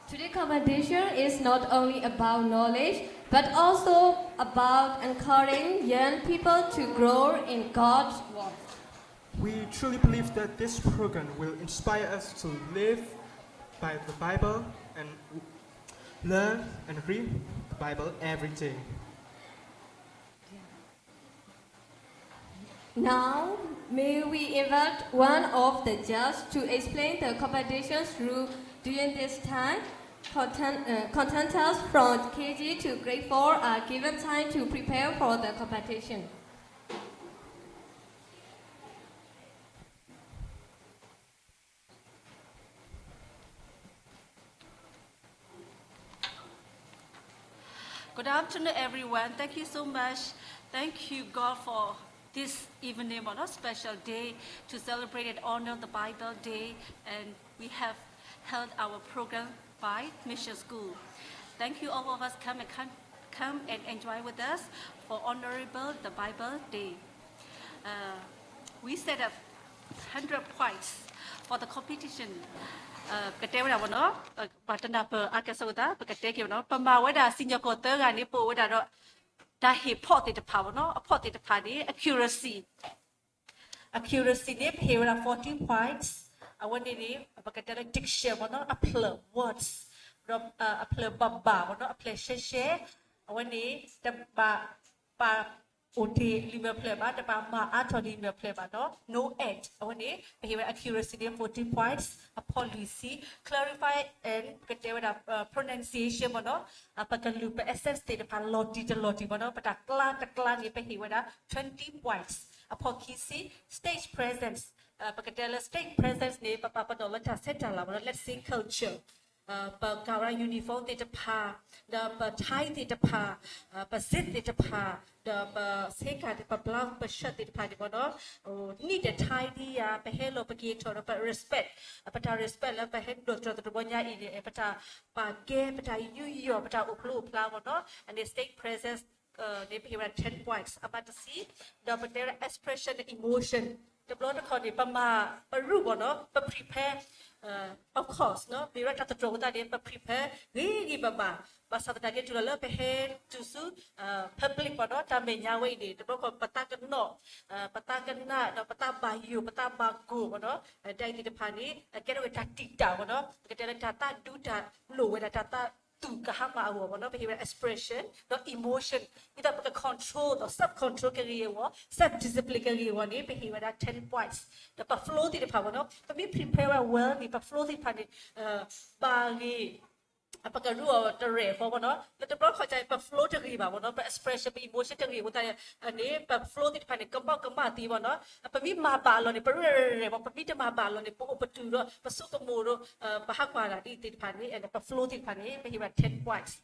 Today's competition is not only about knowledge, but also about encouraging young people to grow in God's Word. We truly believe that this program will inspire us to live by the Bible and learn and read the Bible every day. Now, may we invite one of the judges to explain the competition's rules during this time. Contestants from KG to grade 4 are given time to prepare for the competition. Good afternoon, everyone. Thank you so much. Thank you, God, for this evening, on a special day to celebrate and honor the Bible Day. And we have held our program by Mission School. Thank you, all of us come and enjoy with us for honorable the Bible Day. We set up 100 points for the competition. Kete wada bono, partner per akasoda, kete no, pama wada senior quarter gani po wada no, da he potted the power no, a potted the party, accuracy. Accuracy ne pay wada 14 points. I want ini, kete diction bono, a play words, a play baba bono, a play share. I want ini the ba Uti liver play ba the ma attorney liver play ba no edge.วันนี้ไปเห็นว่า accuracy เนี่ย 14 points. A policy clarify and ก็เจอว่า pronunciation บ่เนาะปะกันลูป essence เตปะลอดีจะลอดีบ่เนาะปะตะกล้านี่ไปเห็นว่า 20 points. A policy stage presence ปะกันเจอ stage presence นี่ปะดอลจะเซตจะละบ่ let's see culture Pagkara uniform ti pa the Thai ti pa Pasit ti pa the Seka ti pa blau pa shirt ti pa di bono ni the Thai ti ya pa hello pa ki to pa respect pa ta respect la pa head do to bonya ini pa ta pa ke pa ta yu pa ta uplu pla bono and the state presence they pay 10 points about the see the expression emotion the blood called pa ma pa ru bono pa prepare of course, no. Bila kata terus tadi, prepare, ni bapa, pasal tadi tu lalu pehe tusu public pada tambah nyawa ini. Tapi kalau peta kena, peta bayu, peta bagu, pada dari di depan ni, kita ada tidak, pada kita ada data duda, lu ada data tu kahama awak, pada pehe expression, no emotion, kita pakai control, no self control kerja awak, self discipline kerja awak ni pehe ada 10 points. Dapat flow di depan, pada kami prepare well ni, dapat flow di depan ni bagi apakah dua terre, pada kita perlu kacau dapat flow kerja awak, pada expression, emotion kerja awak tanya ni dapat flow di depan ni kembang ti, pada apa mi mabalon ni perlu apa mi tu mabalon ni pokok betul do, pasuk kemuru bahak mana di depan ni, dapat flow di depan ni pehe 10 points.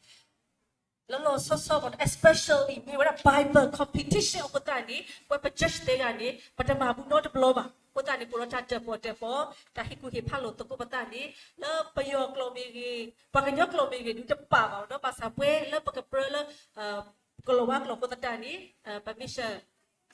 Lalu sosok especially we were Bible competition kita ni, buat judge dengan ni, pada mahu not belum kita ni pura caca po, tahi kuhi palu tu kita ni, le payok lomigi, pakainya lomigi du cepat kau, no pasal we le pakai perlu keluar kalau kita ni, permission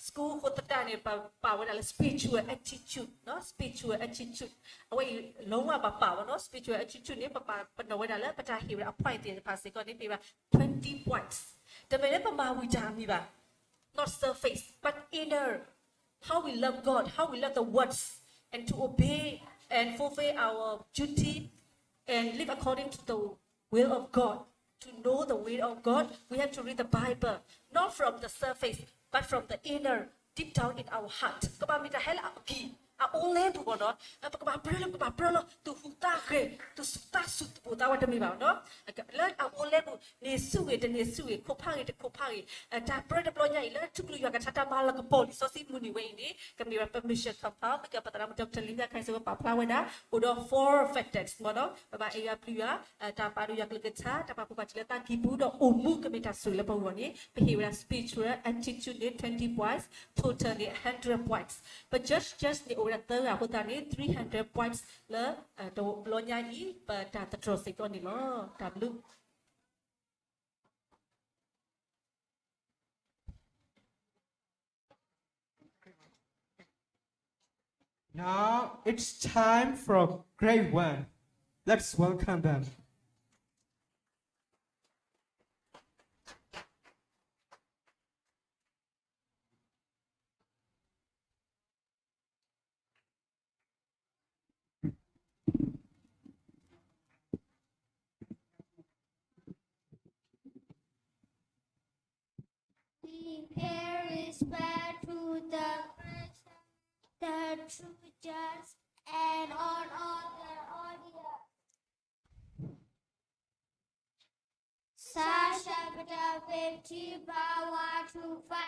school kita ni power adalah spiritual attitude, no spiritual attitude. Awak lama bapa, no spiritual attitude ni bapa penuh adalah pada hira apa itu pasti kau ni pira 20 points. Tapi ni pemahu jam ni ba, not surface but inner. How we love God, how we love the words, and to obey and fulfill our duty and live according to the will of God. To know the will of God, we have to read the Bible, not from the surface, but from the inner, deep down in our heart. Kau minta hela aki, oleh tu bono, kau perlu tu huta ke, tu suta sut puta wada mi bono. Lain oleh tu nesuwe, kopari, tak perlu deploynya ilah cuklu yang kata malah ke polis sosi muni ini, kami permission kapal, mereka patara macam telinga kai sewa papla wada, udah 4 factors bono, bapa ia pria, tak paru yang leketah, tak papu baca letak kibu, dah umum kami tak sulit bawa ni, behavior spiritual attitude 20 points, total 100 points. But just ni orang aku tadi 300 points le do lo nyanyi pada terus itu ni lo tablu. Now it's time for grade 1. Let's welcome them. Pay respect to the true judge and on all the audience. Psalm chapter 50, verse 1 to 5.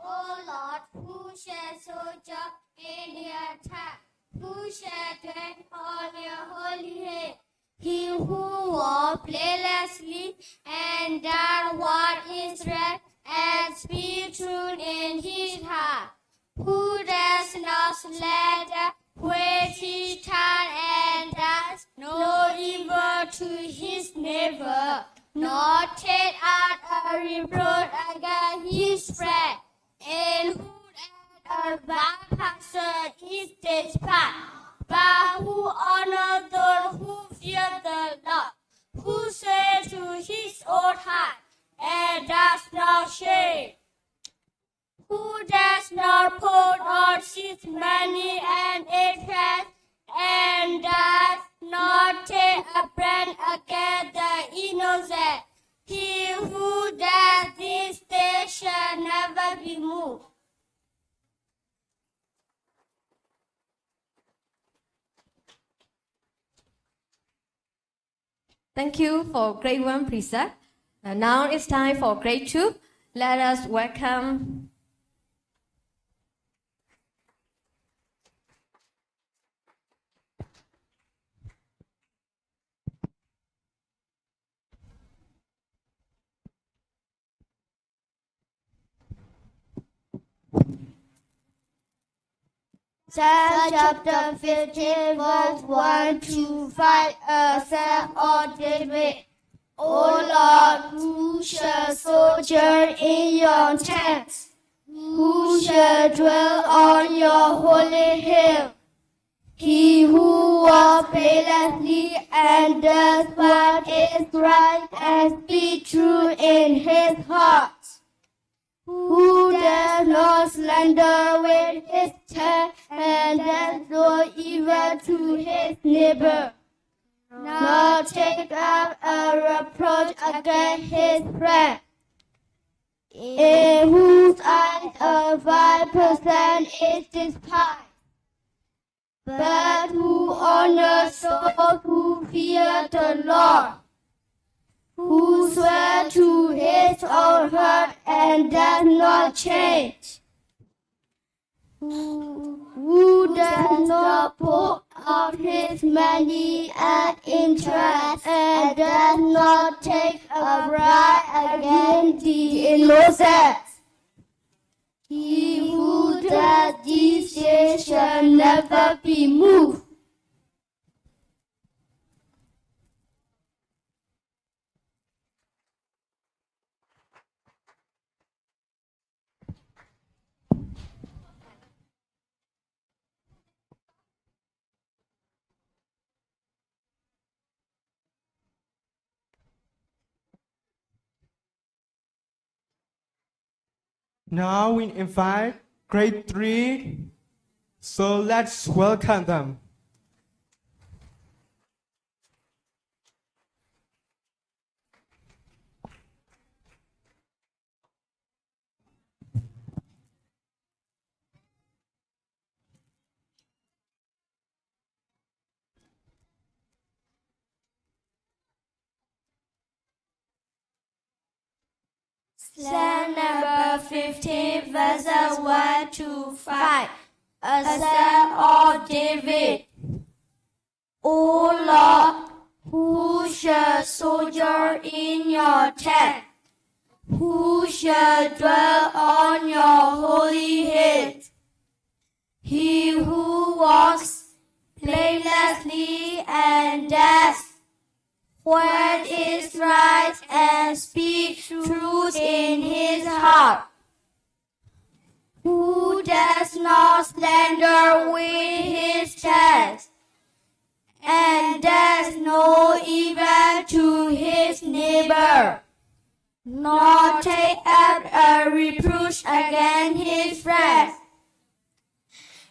O Lord, who shall soldier in your attack? Who shall tread on your holy head? He who walks blamelessly and does what is right and speaks truth in his heart, who does not slander, waste his time, and does no evil to his neighbor, nor take out a reproach against his friend, and who a bad pastor is despise, but who honors those who fear the Lord, who swears to his own heart and does not shame, who does not put on his money and interest, and does not take a brand against the innocent. He who does this thing shall never be moved. Thank you for grade 1 precept. Now it's time for grade 2. Let us welcome Psalm chapter 15, verse 1 to 5, a psalm of David. O Lord, who shall sojourn in your tents? Who shall dwell on your holy hill? He who walks blamelessly and does what is right and speaks true in his heart, who does not slander with his tongue and does no evil to his neighbor, nor take up a reproach against his friend, in whose eyes a vile person is despised, but who honors those who fear the Lord, who swears to his own heart and does not change, who does not put out his money at interest and does not take a bribe against the innocent. He who does these things shall never be moved. Now we invite grade 3, so let's welcome them. Psalm number 15, verses 1 to 5. A psalm of David. O Lord, who shall sojourn in your tent? Who shall dwell on your holy hill? He who walks blamelessly and does what is right and speaks truth in his heart, who does not slander with his tongue and does no evil to his neighbor, nor take up a reproach against his friend,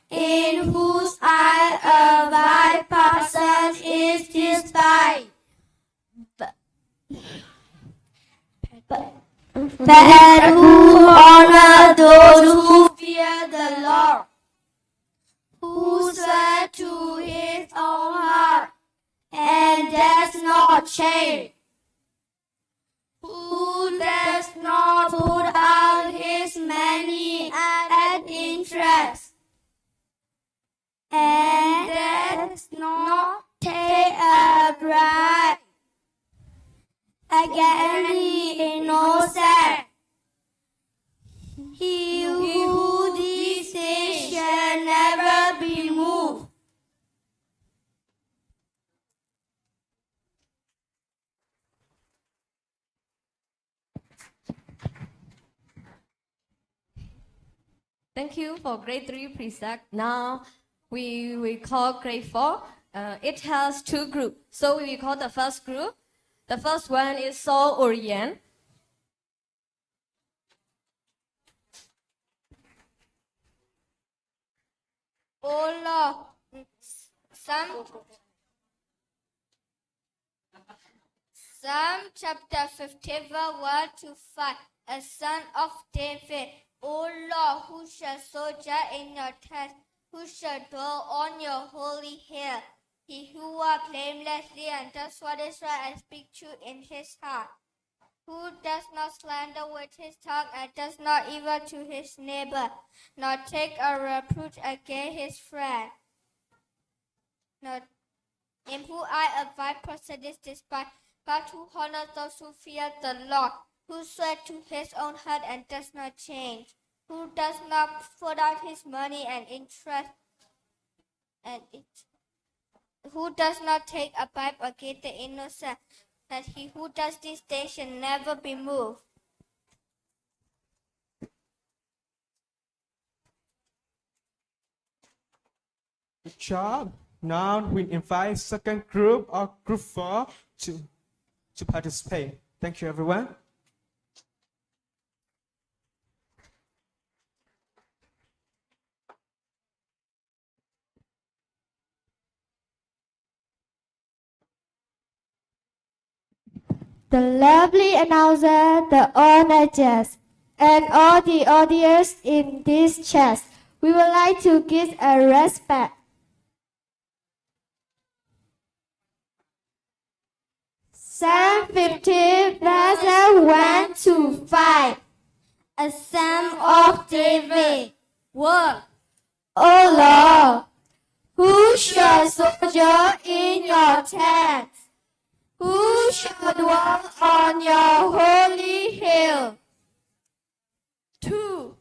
in whose eye a vile person is despised, but who honor those who fear the Lord, who swear to his own heart and does not change, who does not put out his money at interest, and does not take a bribe against the innocent. He who these things shall never be moved. Thank you for grade 3 precept. Now we call grade 4. It has 2 groups. So we will call the first group. The first one is Seoul Orient. Oh Lord, Psalm chapter 50, verse 1 to 5. A son of David, O Lord, who shall soldier in your tents, who shall dwell on your holy hill? He who walks blamelessly and does what is right and speaks truth in his heart, who does not slander with his tongue and does not evil to his neighbor, nor take a reproach against his friend, nor in whom I abide prejudice despite, but who honors those who fear the Lord, who swears to his own heart and does not change, who does not put out his money and interest, who does not take a bribe against the innocent, that he who does these things shall never be moved. Good job. Now we invite second group or group 4 to participate. Thank you, everyone. The lovely announcer, the honored guests, and all the audience in this chest, we would like to give a respect. Psalm 50, verses 1 to 5. A Psalm of David. Word. O Lord, who shall sojourn in your tents? Who shall dwell on your holy hill? 2.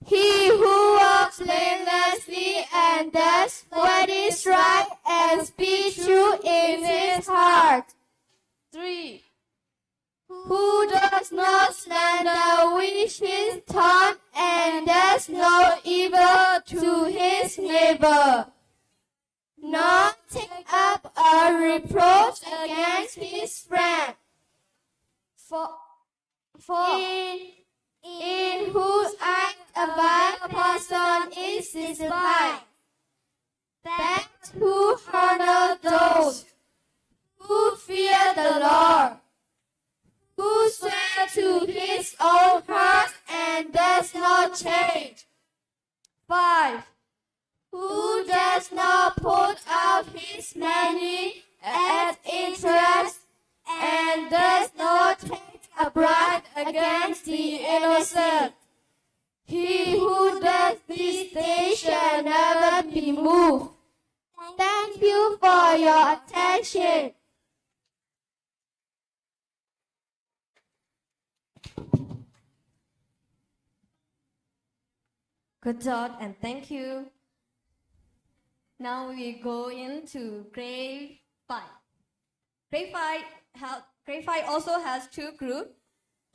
He who walks blamelessly and does what is right and speaks truth in his heart. 3. Who does not slander with his tongue and does no evil to his neighbor, nor take up a reproach against his friend. 4. In whose eyes a vile person is despised, that who honor those who fear the Lord, who swear to his own heart and does not change. 5. Who does not put out his money at interest and does not take a bribe against the innocent. He who does these things shall never be moved. Thank you for your attention. Good job and thank you. Now we go into grade 5. Grade 5 also has 2 groups.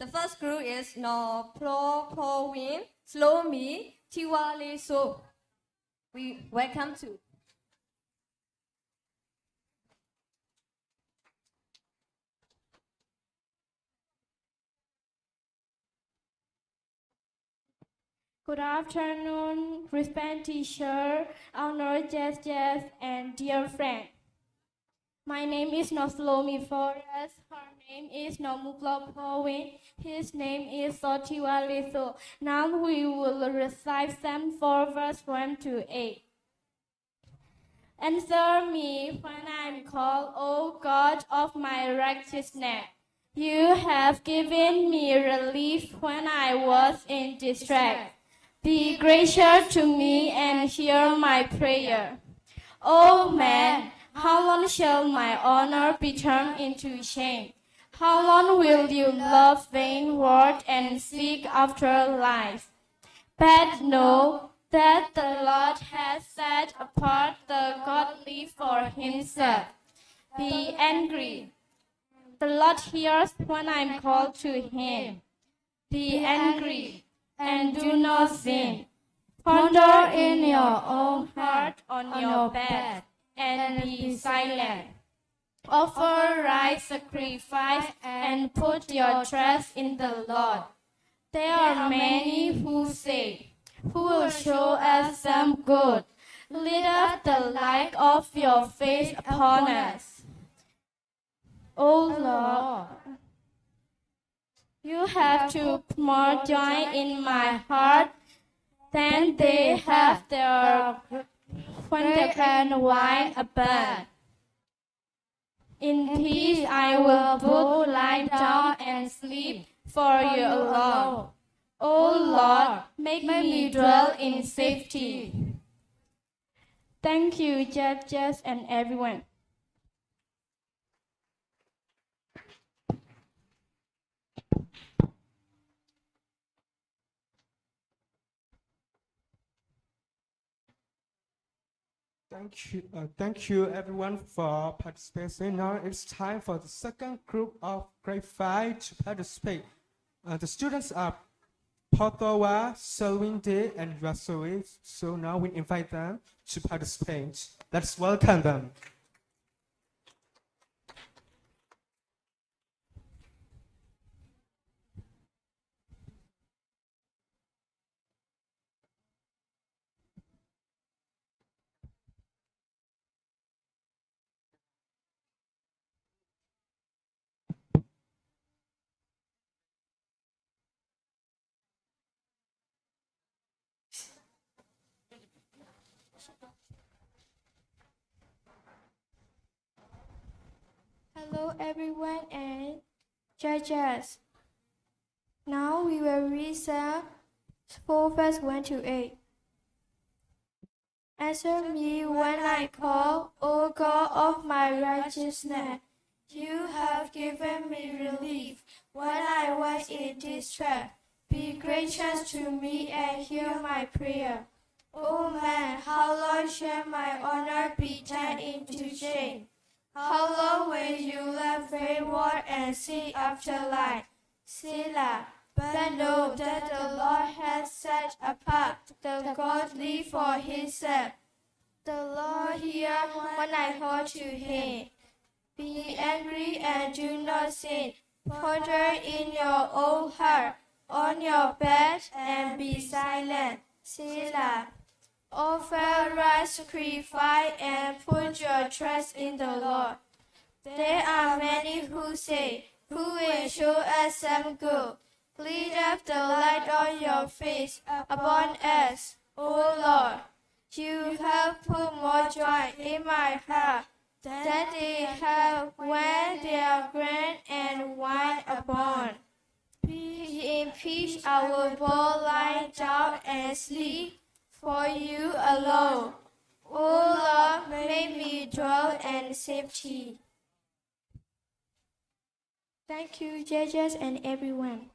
The first group is No Pro Win, Slow Me, Tiwale So. We welcome to. Good afternoon, respected teacher, honored guests, and dear friend. My name is Noslomi Forrest. Her name is Nomuklo Powin. His name is Sotiwa Litho. Now we will recite Psalm 4, verse 1 to 8. Answer me when I am called, O God of my righteousness. You have given me relief when I was in distress. Be gracious to me and hear my prayer. O man, how long shall my honor be turned into shame? How long will you love vain words and seek after life? But know that the Lord has set apart the godly for himself. Be angry. The Lord hears when I am called to him. Be angry and do not sin. Ponder in your own heart on your bed and be silent. Offer right sacrifice and put your trust in the Lord. There are many who say, who will show us some good. Lift up the light of your face upon us. O Lord, you have to more joy in my heart than they have their grape and wine abundant. In peace I will both lie down and sleep, for you alone. O Lord, make me dwell in safety. Thank you, judges and everyone. Thank you everyone for participating. Now it's time for the second group of grade 5 to participate. The students are Pastoral, Selwyn Day, and Rasoi. So now we invite them to participate. Let's welcome them. Hello everyone and judges. Now we will read Psalm 4 verse 1 to 8. Answer me when I call, O God of my righteousness. You have given me relief when I was in distress. Be gracious to me and hear my prayer. O man, how long shall my honor be turned into shame? How long will you let wayward and seek after light? Selah. But know that the Lord has set apart the godly for himself. The Lord hears when I call to him. Be angry and do not sin. Ponder in your own heart, on your bed, and be silent. Selah. Offer right sacrifice and put your trust in the Lord. There are many who say, who will show us some good. Lift up the light on your face upon us, O Lord. You have put more joy in my heart than they have when they are grain and wine abound. In peace I will both lie down and sleep, for you alone. O Lord, make me dwell in safety. Thank you, judges and everyone.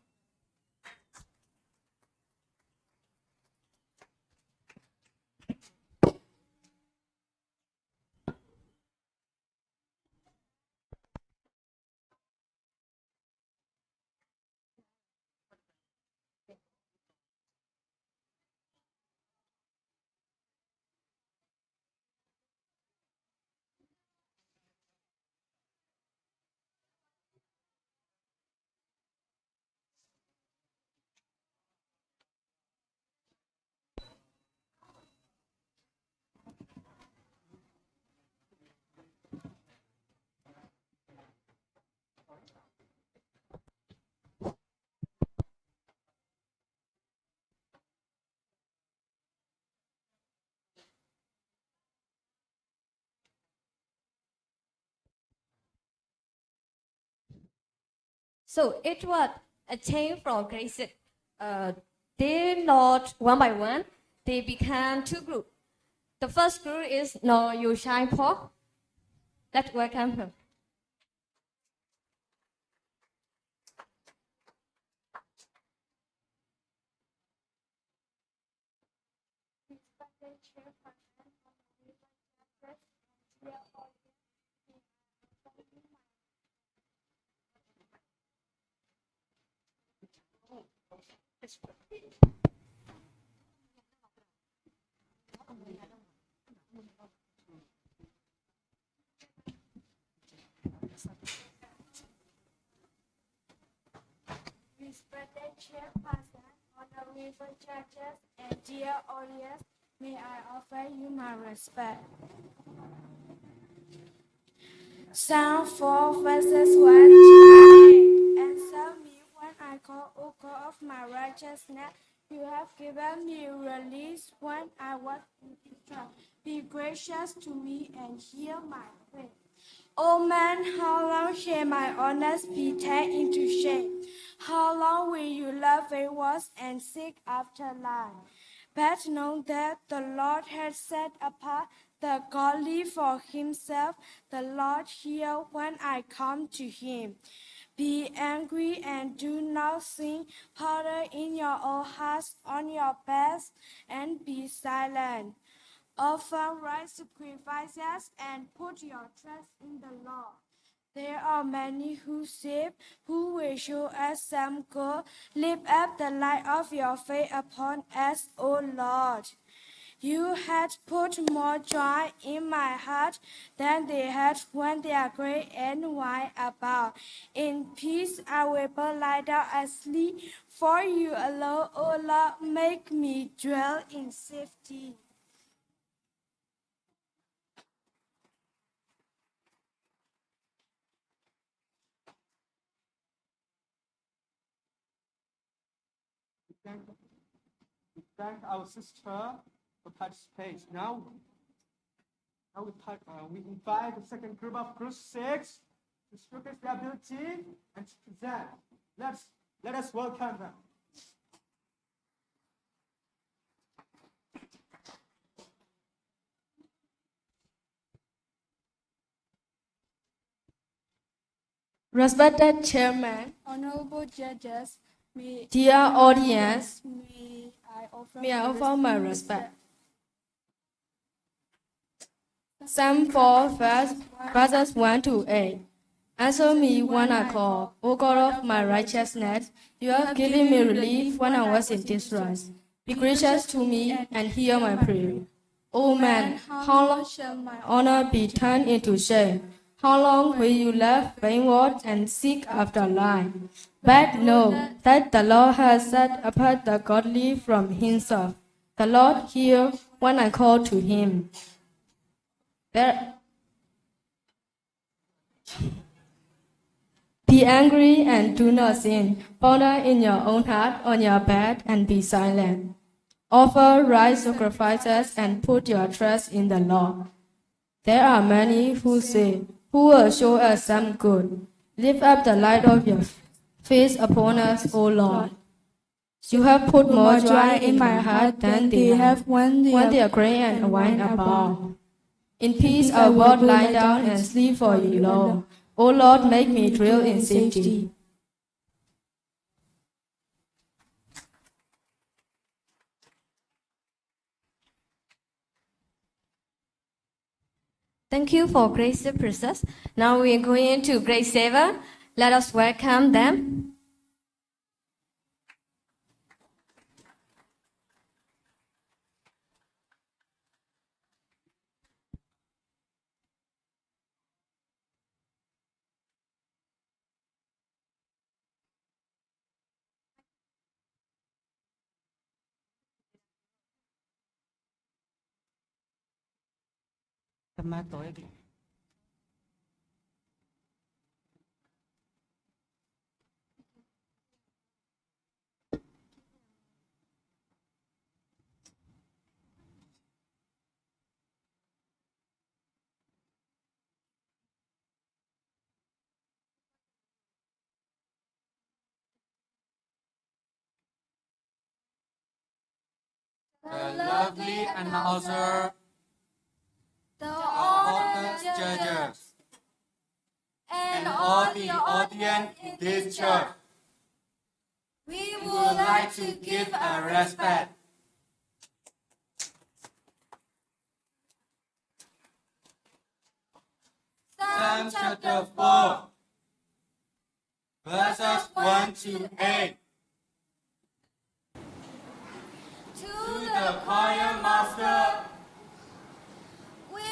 So it was a change from grade 6. They not one by one. They become two groups. The first group is No You Shine Paul. Let's welcome him. Respected Chairperson, honorable judges, and dear audience, may I offer you my respect. Psalm 4 verses 1 to 8. Answer me when I call, O God of my righteousness. You have given me release when I was in distress. Be gracious to me and hear my prayer. O man, how long shall my honors be turned into shame? How long will you love favors and seek after life? But know that the Lord has set apart the godly for himself. The Lord hear when I come to him. Be angry and do not sin. Ponder in your own hearts on your beds and be silent. Offer right sacrifices and put your trust in the Lord. There are many who say, who will show us some good. Lift up the light of your faith upon us, O Lord. You had put more joy in my heart than they had when they are great and wide about. In peace I will lie down asleep, for you alone, O Lord, make me dwell in safety. We thank our sister for participation. Now we invite the second group of group 6 to showcase their ability and to present. Let us welcome them. Respected Chairman, Honorable judges, dear audience, may I offer my respect. Psalm 4 verses 1 to 8. Answer me when I call, O God of my righteousness. You have given me relief when I was in distress. Be gracious to me and hear my prayer. O man, how long shall my honor be turned into shame? How long will you love vain words and seek after life? But know that the Lord has set apart the godly from himself. The Lord hear when I call to him. Be angry and do not sin. Ponder in your own heart on your bed and be silent. Offer right sacrifices and put your trust in the Lord. There are many who say, who will show us some good? Lift up the light of your face upon us, O Lord. You have put more joy in my heart than they have when they are gray and wine about. In peace I will lie down and sleep for you, Lord. O Lord, make me dwell in safety. Thank you for grade 6 process. Now we are going into grade 7. Let us welcome them. The lovely announcer, the honored judges, and all the audience in this church. We would like to give a respect. Psalm chapter 4, verses 1 to 8. To the choir master,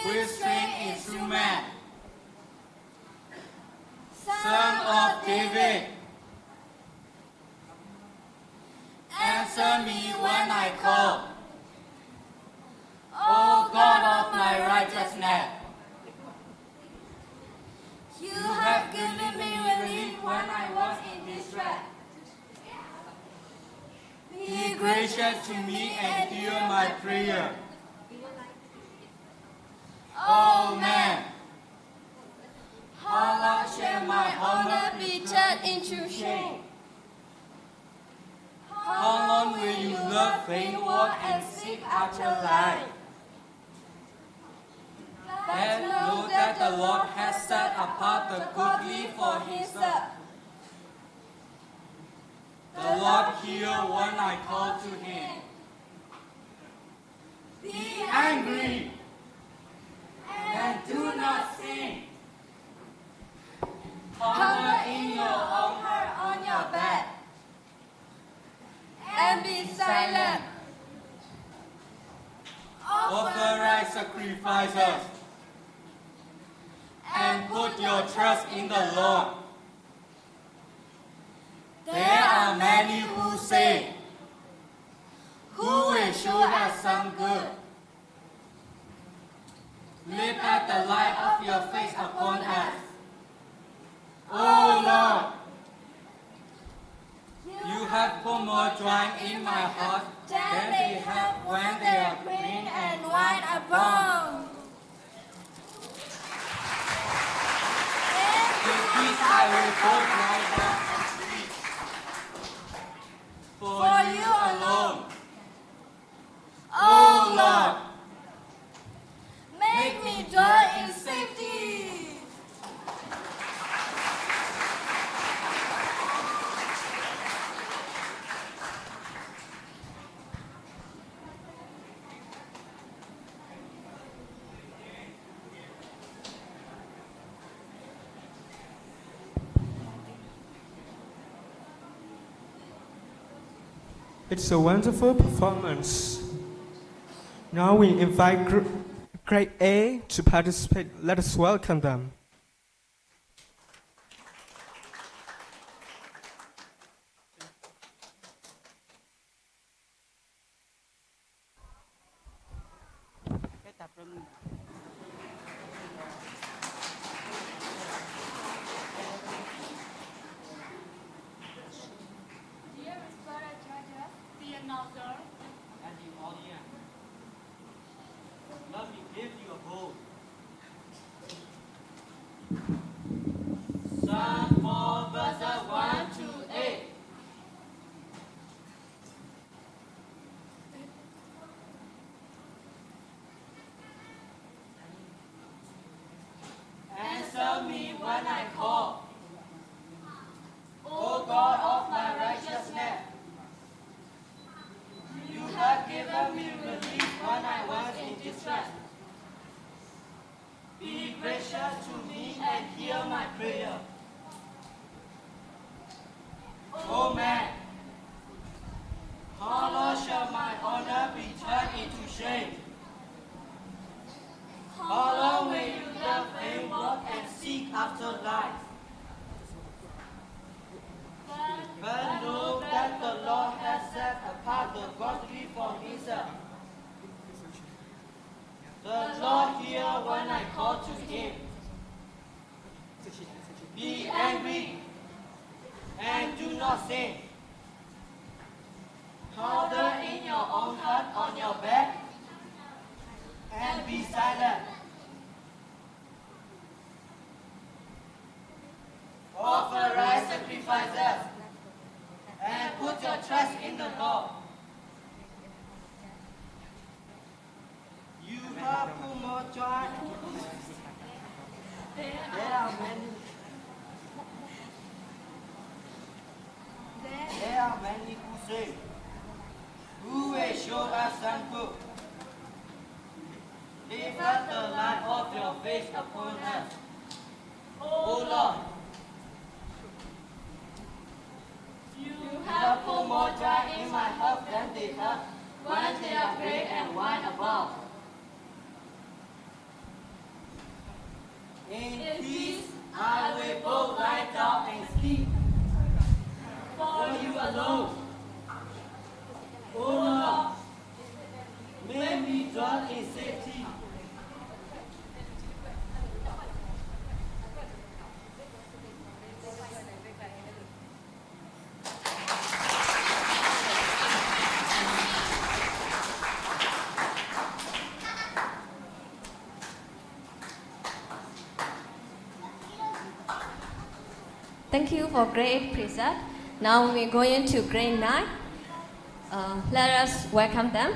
with string instrument, Son of David, Answer me when I call. O God of my righteousness. You have given me relief when I was in distress. Be gracious to me and hear my prayer. Amen. How long shall my honor be turned into shame? How long will you love vain work and seek after life? Then know that the Lord has set apart the godly for himself. The Lord hear when I call to him. Be angry and do not sin. Ponder in your own heart on your bed, and be silent. Offer right sacrifices and put your trust in the Lord. There are many who say, who will show us some good? Lift up the light of your face upon us. O Lord, you have put more joy in my heart than they have when they are green and wine abound. In peace I will go lie down and sleep. For you alone, O Lord, Make me dwell in safety. It's a wonderful performance. Now we invite Grade A to participate. Let us welcome them. Dear respected judges, the announcer, and the audience. Let me give you a vote. Psalm 4 verses 1 to 8. Answer me when I call. O God of my righteousness. You have given me relief when I was in distress. Be gracious to me and hear my prayer. O man, how long shall my honor be turned into shame? How long will you love vain work and seek after life? But know that the Lord has set apart the godly for himself. The Lord hear when I call to him. Be angry and do not sin. Ponder in your own heart on your bed and be silent. Offer right sacrifices and put your trust in the Lord. You have put more joy. There are many who say, who will show us some good? Lift up the light of your face upon us. O Lord, you have put more joy in my heart than they have when they are great and wine above. In peace I will both lie down and sleep. For you alone, Thank you for great preset. Now we're going to grade 9. Let us welcome them.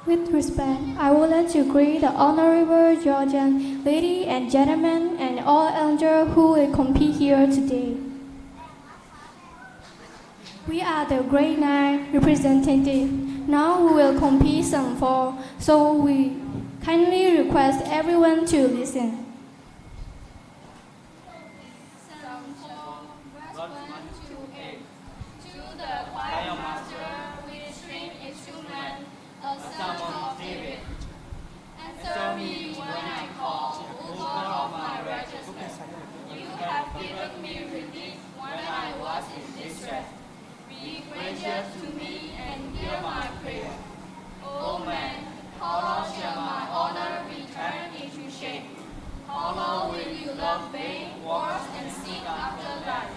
With respect, I would like to greet the Honorable Georgian lady and gentlemen and all elders who will compete here today. We are the grade 9 representative. Now we will compete some 4, so we kindly request everyone to listen. Answer me when I call, O God of my righteousness. You have given me relief when I was in distress. Be gracious to me and hear my prayer. O man, how long shall my honor be turned into shame? How long will you love vain wars and seek after life?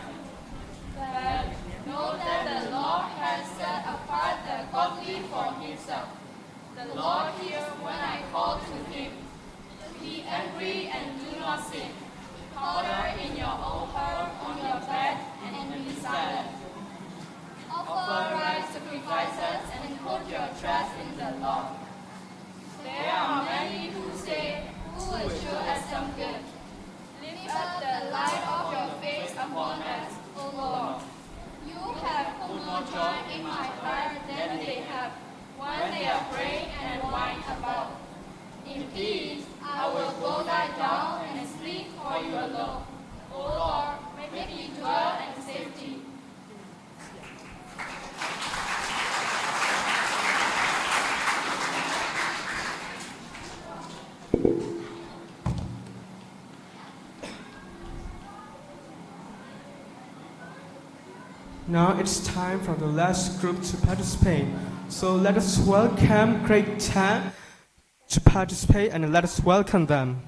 But know that the Lord has set apart the godly for himself. The Lord hears when I call to him. Be angry and do not sin. Ponder in your own heart on your bed and be silent. Offer right sacrifices and put your trust in the Lord. There are many who say, who will show us some good? Lift up the light of your face upon us, O Lord. You have put more joy in my heart than they have when they are brave and whine about. In peace, I will go lie down and sleep for you alone. O Lord, make me dwell in safety. Now it's time for the last group to participate. So let us welcome grade 10 to participate and let us welcome them.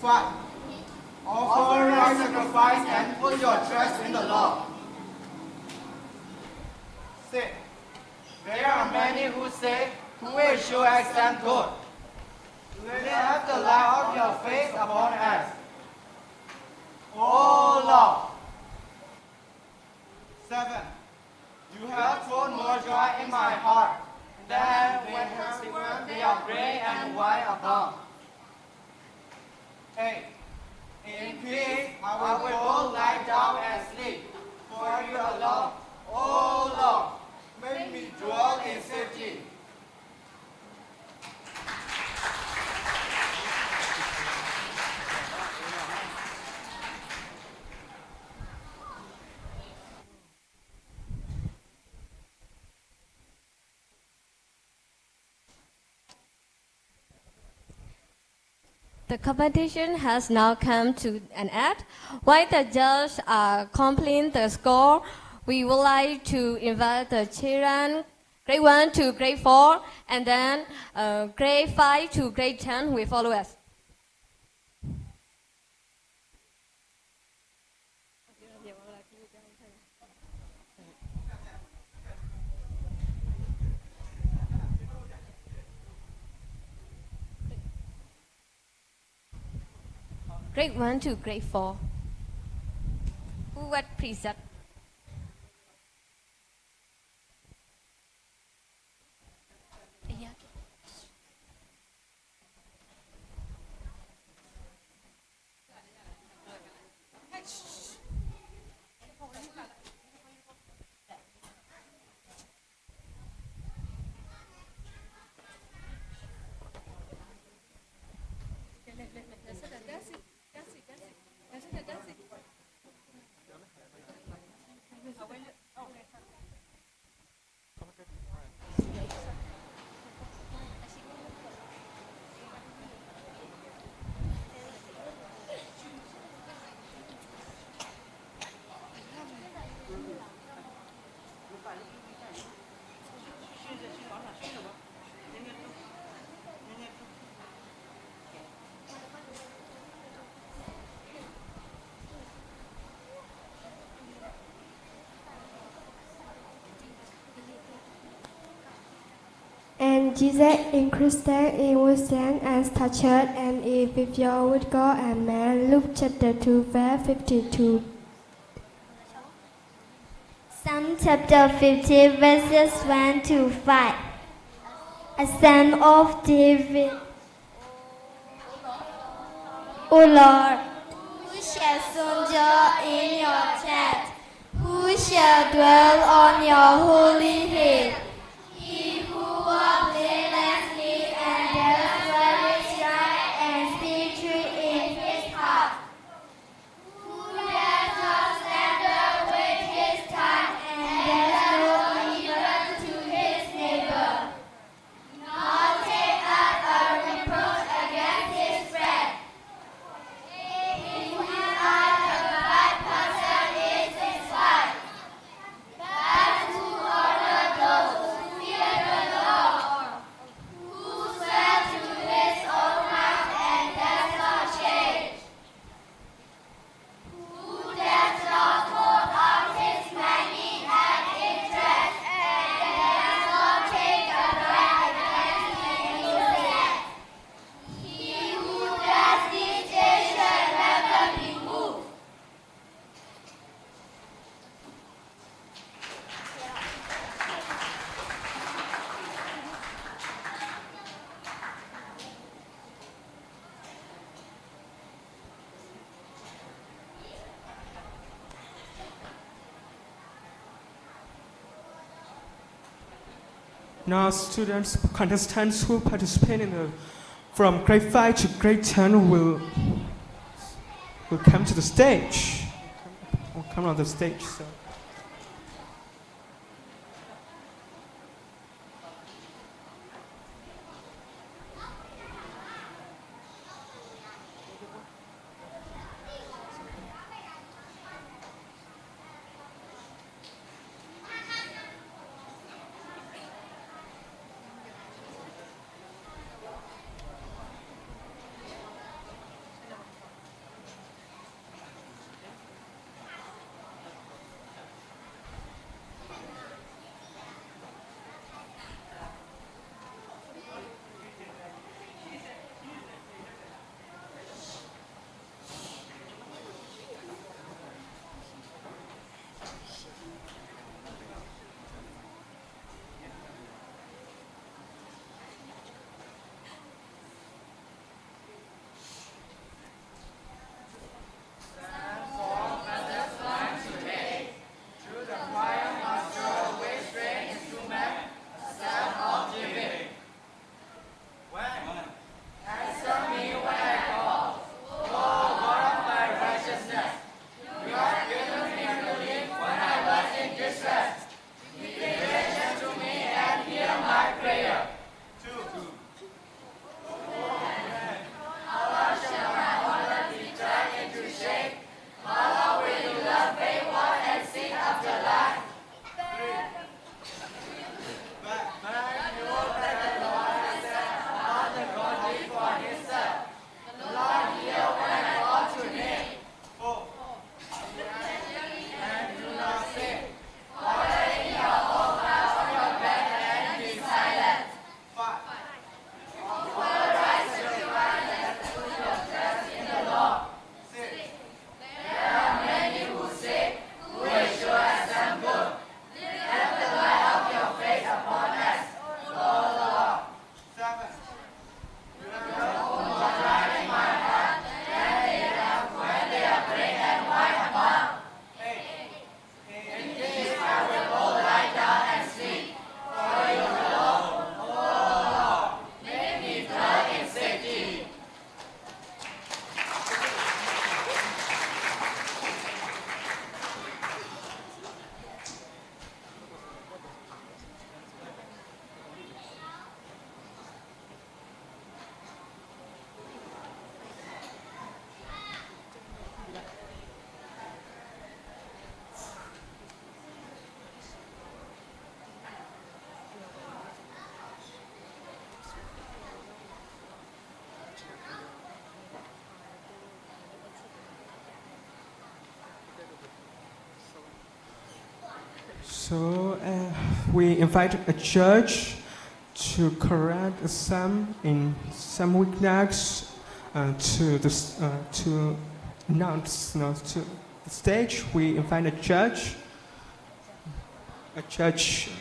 Five. Offer right sacrifice and put your trust in the Lord. 6. There are many who say, who will show us some good? Lift up the light of your face upon us. O Lord. 7. You have put more joy in my heart than when they are gray and white above. 8. In peace I will go lie down and sleep, for you alone, O Lord, make me dwell in safety. The competition has now come to an end. While the judges are compiling the score, we would like to invite the children grade 1 to grade 4, and then grade 5 to grade 10 will follow us. Grade 1 to grade 4. Who would present? And Jesus increased in wisdom and stature, and in favor with God and man. Luke chapter 2, verse 52. Psalm chapter 50, verses 1 to 5. A psalm of David. O Lord, who shall sojourn in your tent? Who shall dwell on your holy hill? He who walks blamelessly and does what is right and speaks truth in his heart. Who does not slander with his tongue and does no evil to his neighbor, nor take up a reproach against his friend. In whose heart a bad person is his wife, but who honor those who fear the Lord, who swears to his own mouth and does not change, who does not hold on his money and interest, and does not take a bribe against the innocent. He who does these things shall never be moved. Now, students, contestants who participate from grade 5 to grade 10 will come to the stage. Will come on the stage. So. So we invite a judge to correct some weakness to announce to the stage. We invite a judge. A judge.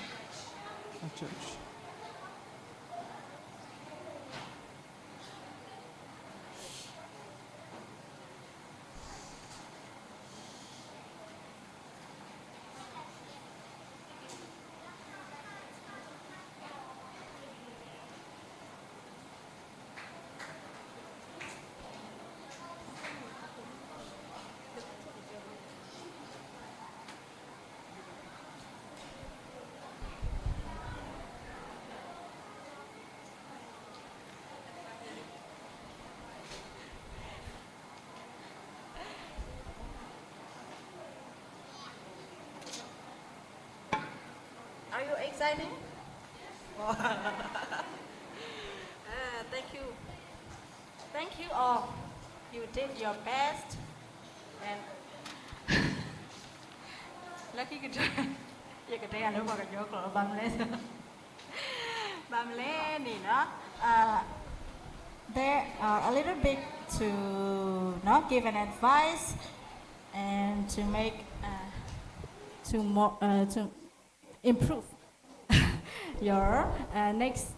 Are you excited? Thank you. Thank you all. You did your best. And lucky good. You can take a look at your club. There are a little bit to not give an advice and to make to improve your next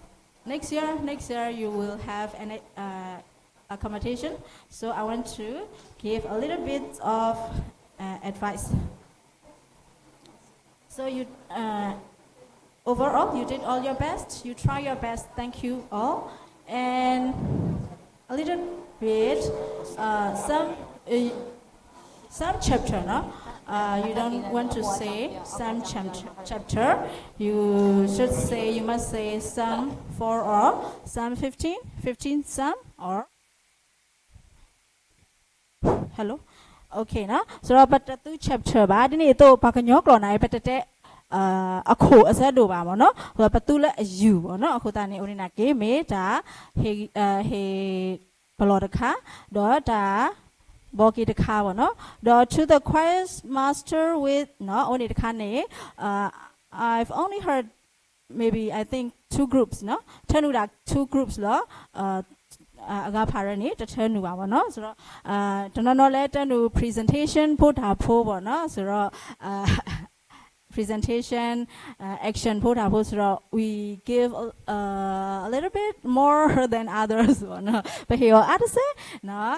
year you will have an accommodation. So I want to give a little bit of advice. So you overall you did all your best. You try your best. Thank you all. And a little bit some chapter, no? You don't want to say some chapter. You should say, you must say some 4 or some 15, 15 some or hello. Okay, na. So but the chapter ba di ni to pa kanyo klo na pa tete အခုအဆက်တို့ပါမနော်ဟိုပတူလက်အယူပေါ့နော်အခုတန်နေဦးနေကေမေဒါဟေဟေဘလော်တခါတော့ဒါဘောကီတခါပေါ့နော်တော့ to the choir master with နော်ဦးနေတခါနေ I've only heard maybe I think 2 groups နော်ထနူတာ2 groups လောအကဖာရနေတထဲနူပါဗောနော်ဆိုတော့တနော်လဲတနူ presentation ပို့တာဖို့ဗောနော်ဆိုတော့ presentation action ပို့တာဖို့ဆိုတော့ we give a little bit more than others ဗောနော်ဘယ်ဟေရောအားတစေနော်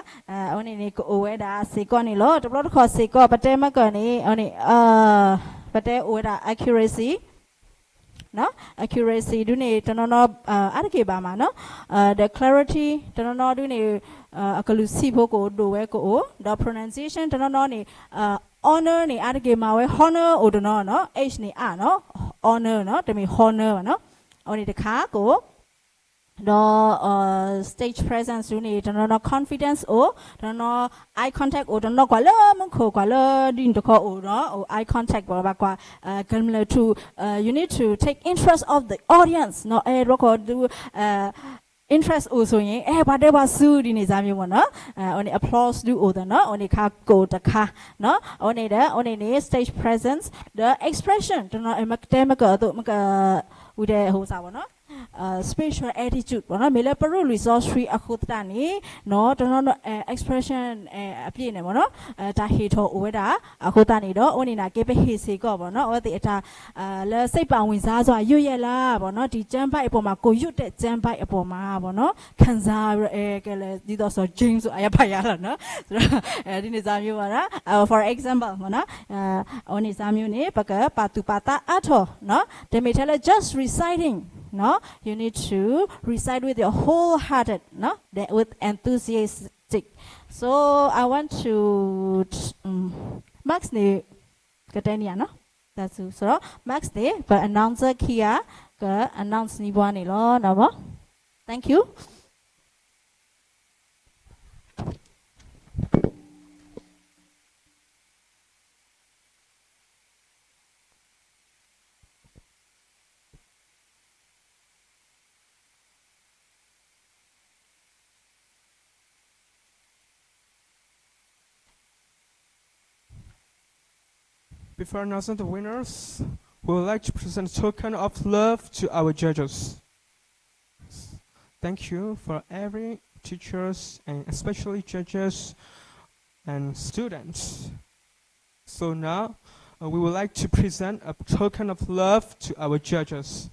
ဦးနေနေကိုဝဲတာစေကောနေလို့တဘလို့တခေါ်စေကောပတဲမကောနေဦးနေပတဲဝဲတာ accuracy နော် accuracy ဒုနေတနော်အားတကေပါမှာနော်the clarity တနော်ဒုနေအကလူစီဖို့ကိုဒိုဝဲကို the pronunciation တနော်နေhonor နေအားတကေမှာဝဲ honor အိုတနော်နော် h နေအာနော် honor နော်တမီ honor ပါနော်အော်နေတခါကိုတော့ stage presence နေတနော် confidence အိုတနော် eye contact အိုတနော်ကွာလမခိုကွာလဒီတခေါ်အိုနော် eye contact ပါကွာgimle to you need to take interest of the audience နော်အဲတော့ကို interest အိုဆိုရင်ဘာတဲ့ပါစုဒီနေစားမျိုးပေါ့နော်only applause do အိုတယ်နော် only ခါကိုတခါနော် only နေ stage presence the expression တနော်မတဲမကတော့မကဦးတဲ့ဟိုစားပေါ့နော်spiritual attitude ပေါ့နော်မေလပရု resource free အခုတတနေနော်တနော် expression အပြည့်နေပေါ့နော်ဒါဟေထောဝဲတာအခုတနေတော့ဦးနေတာကေပဟေစေကောပေါ့နော်ဟောဒီအတာလဲစိတ်ပါဝင်စားစွာရွတ်ရလားပေါ့နော်ဒီကျမ်းပိုက်အပေါ်မှာကိုရွတ်တဲ့ကျမ်းပိုက်အပေါ်မှာပေါ့နော်ခံစားကဲလေဒီတော့ဆို James ဆိုအရဖတ်ရလားနော်ဆိုတော့ဒီနေစားမျိုးပါလား for example ပေါ့နော်ဦးနေစားမျိုးနေပကပါတူပါတာအထောနော်ဒီမေထဲလဲ just reciting no you need to recite with your wholehearted no that with enthusiastic so I want to max ne katania no that's so max ne but announcer kia ka announce ni bwa ni lo no bo thank you Before announcing the winners, We would like to present a token of love to our judges. Thank you for every teachers and especially judges and students. So now we would like to present a token of love to our judges.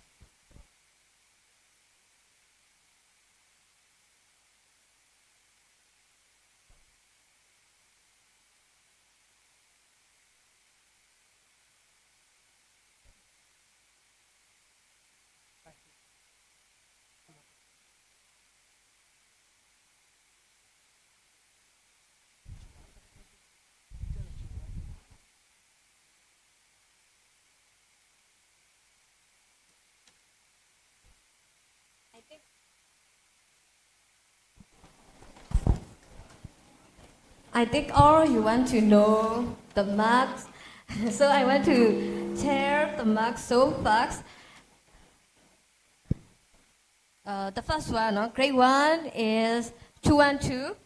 I think all you want to know the marks, so I want to share the marks so fast. The first one, grade 1 is 212,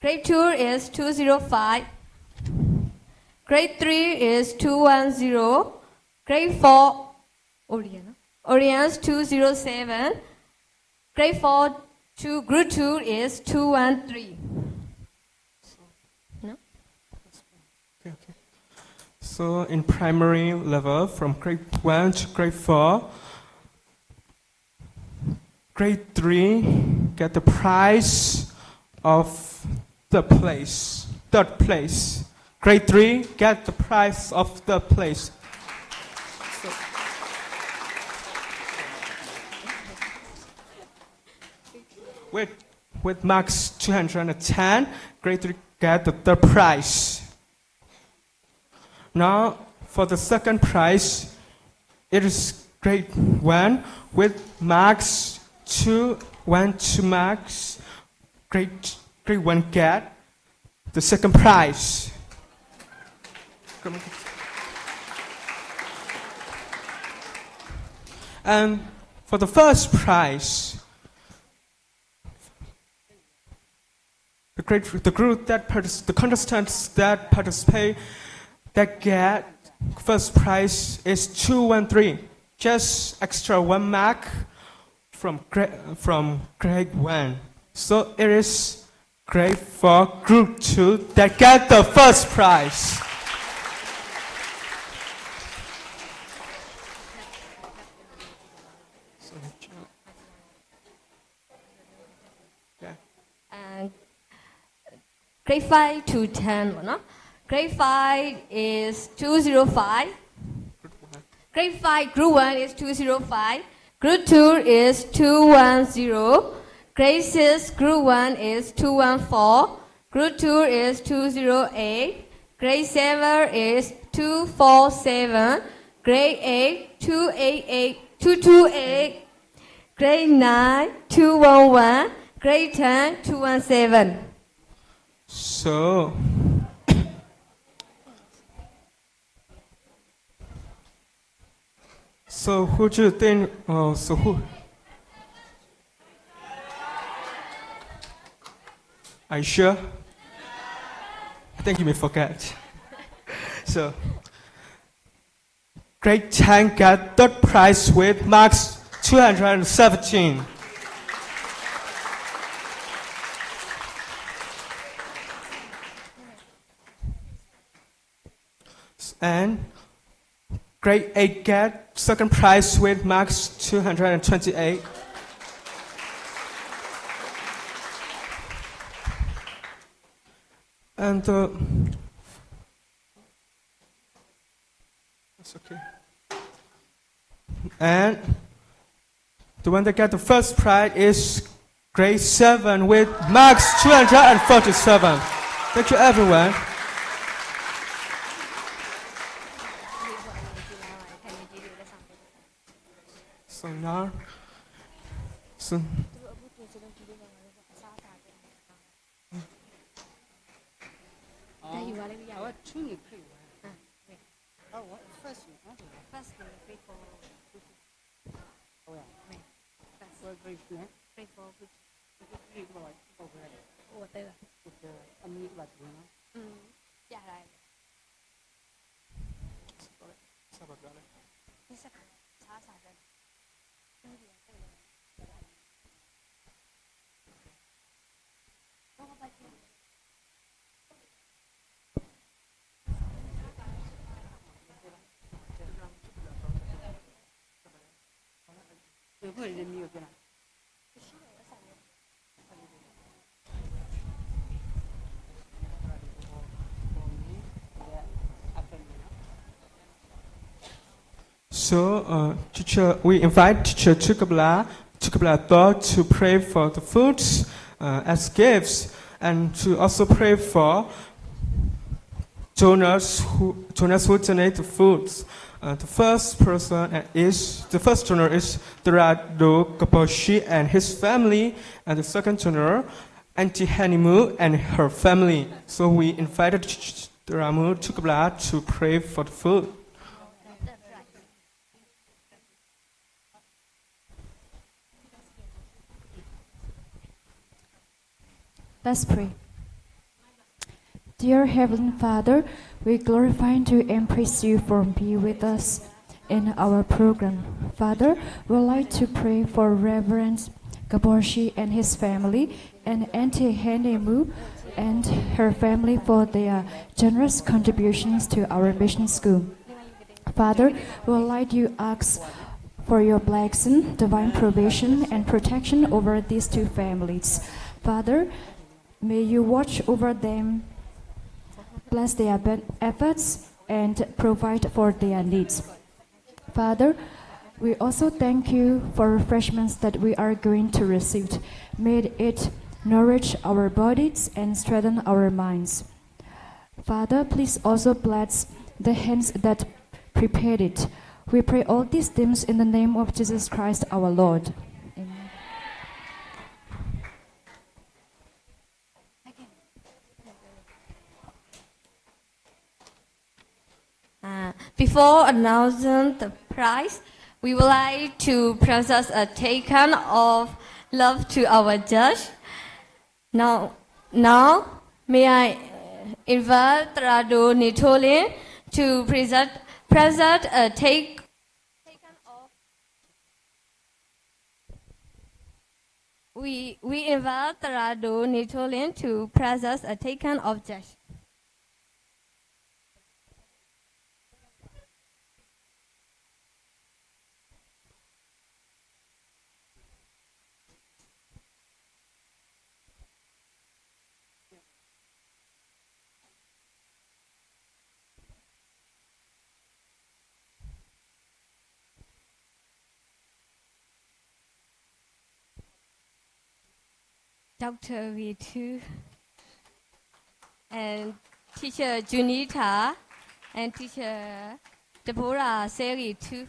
grade 2 is 205, grade 3 is 210, grade 4, Orient's 207, grade 4, group 2 is 213. No? Okay. So in primary level, from grade 1 to grade 4, grade 3 get the prize of third place. Grade 3 get the prize of third place. With marks 210, grade 3 get the third prize. Now, for the second prize, it is grade 1 with marks 2 marks. Grade 1 get the second prize. And for the first prize, the contestants that participate that get first prize is 213, just extra 1 mark from grade 1. So it is grade 4 group 2 that get the first prize. And grade 5 to 10, no? Grade 5 is 205. Grade 5, group 1 is 205. Group 2 is 210. Grade 6, group 1 is 214. Group 2 is 208. Grade 7 is 247. Grade 8, 288, 228. Grade 9, 211. Grade 10, 217. So who do you think? So who? Are you sure? I think you may forget. So, grade 10 got third prize with marks 217. And grade 8 get second prize with marks 228. And that's okay. And the one that got the first prize is grade 7 with marks 247. Thank you, everyone. So now, So, teacher, we invite teacher Chukabla Thor to pray for the foods as gifts, and to also pray for donors who donate the foods. The first donor is Dorado Kaposhi and his family, and the second donor, Auntie Hanimu and her family. So we invited Ramu Chukabla to pray for the food. Let's pray. Dear Heavenly Father, we glorify and praise you for being with us in our program. Father, we'd like to pray for Reverend Gaborshi and his family, and Auntie Hanemu and her family for their generous contributions to our mission school. Father, we'd like to ask for your blessing, divine provision, and protection over these two families. Father, may you watch over them, bless their efforts, and provide for their needs. Father, we also thank you for refreshments that we are going to receive. May it nourish our bodies and strengthen our minds. Father, please also bless the hands that prepared it. We pray all these things in the name of Jesus Christ our Lord. Before announcing the prize, we would like to present a token of love to our judge. Now, may I invite Rado Nitolin to present a token of. We invite Rado Nitolin to present a token of judge. Dr. V2 and teacher Junita and teacher Deborah Seri too.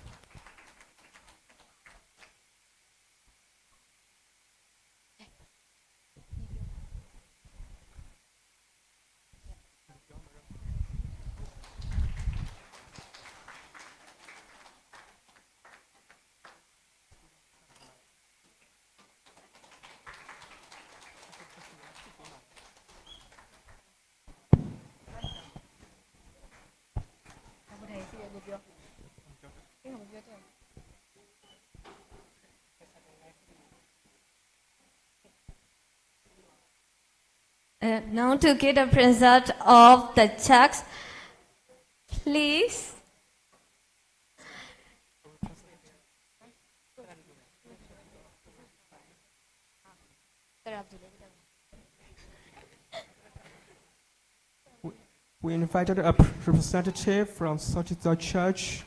Now to get a present of the checks, please. We invited a representative from Sochita Church.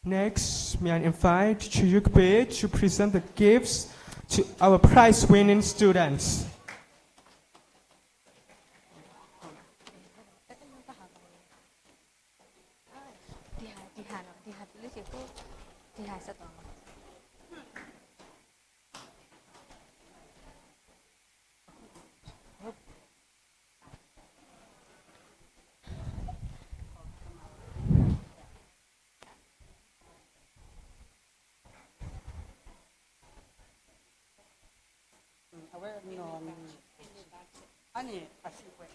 Next, may I invite Chuyukbe to present the gifts to our prize-winning students. 아니, 같이 왜?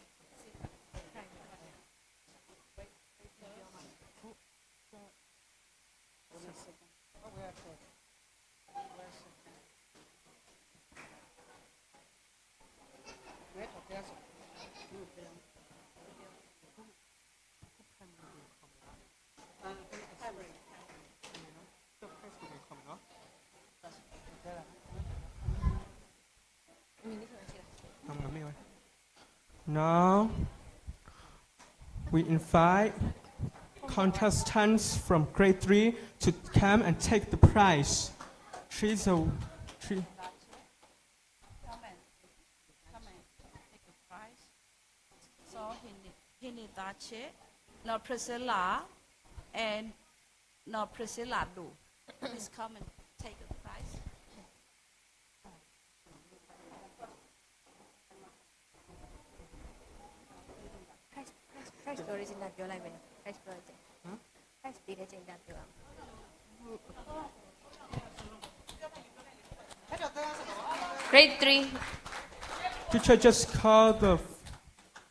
Now, we invite contestants from grade 3 to come and take the prize. Three. Come and take the prize. So Hinitache, no Priscilla, and no Priscilla do. Please come and take the prize. Price original ပြောလိုက်မယ် price project price ပေးတဲ့ချိန်တာပြောအောင် Grade 3 Teacher just called the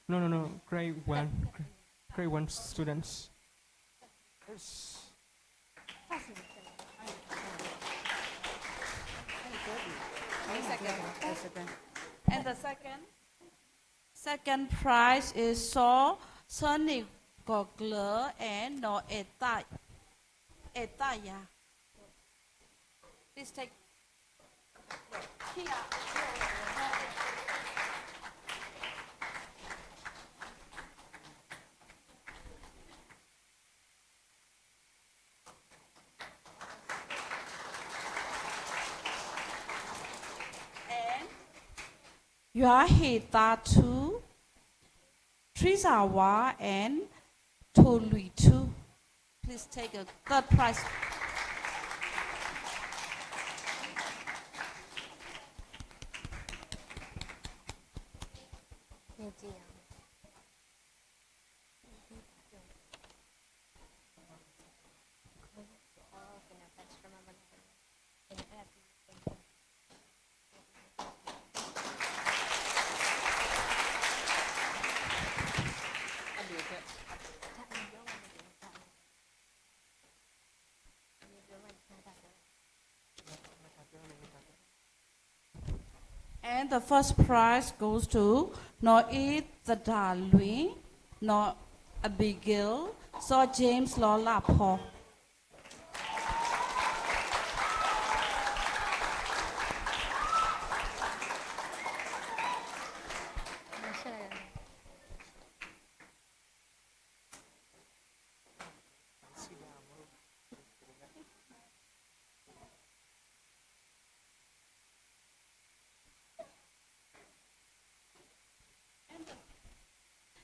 no grade 1 students. And the second prize is so Sonic Gogler and no Etaya. Please take here. Yuahitatu, Trizawa, and Toluitu. Please take a third prize. And the first prize goes to Noe the Darwin, No Abigail, so James Lola Paul.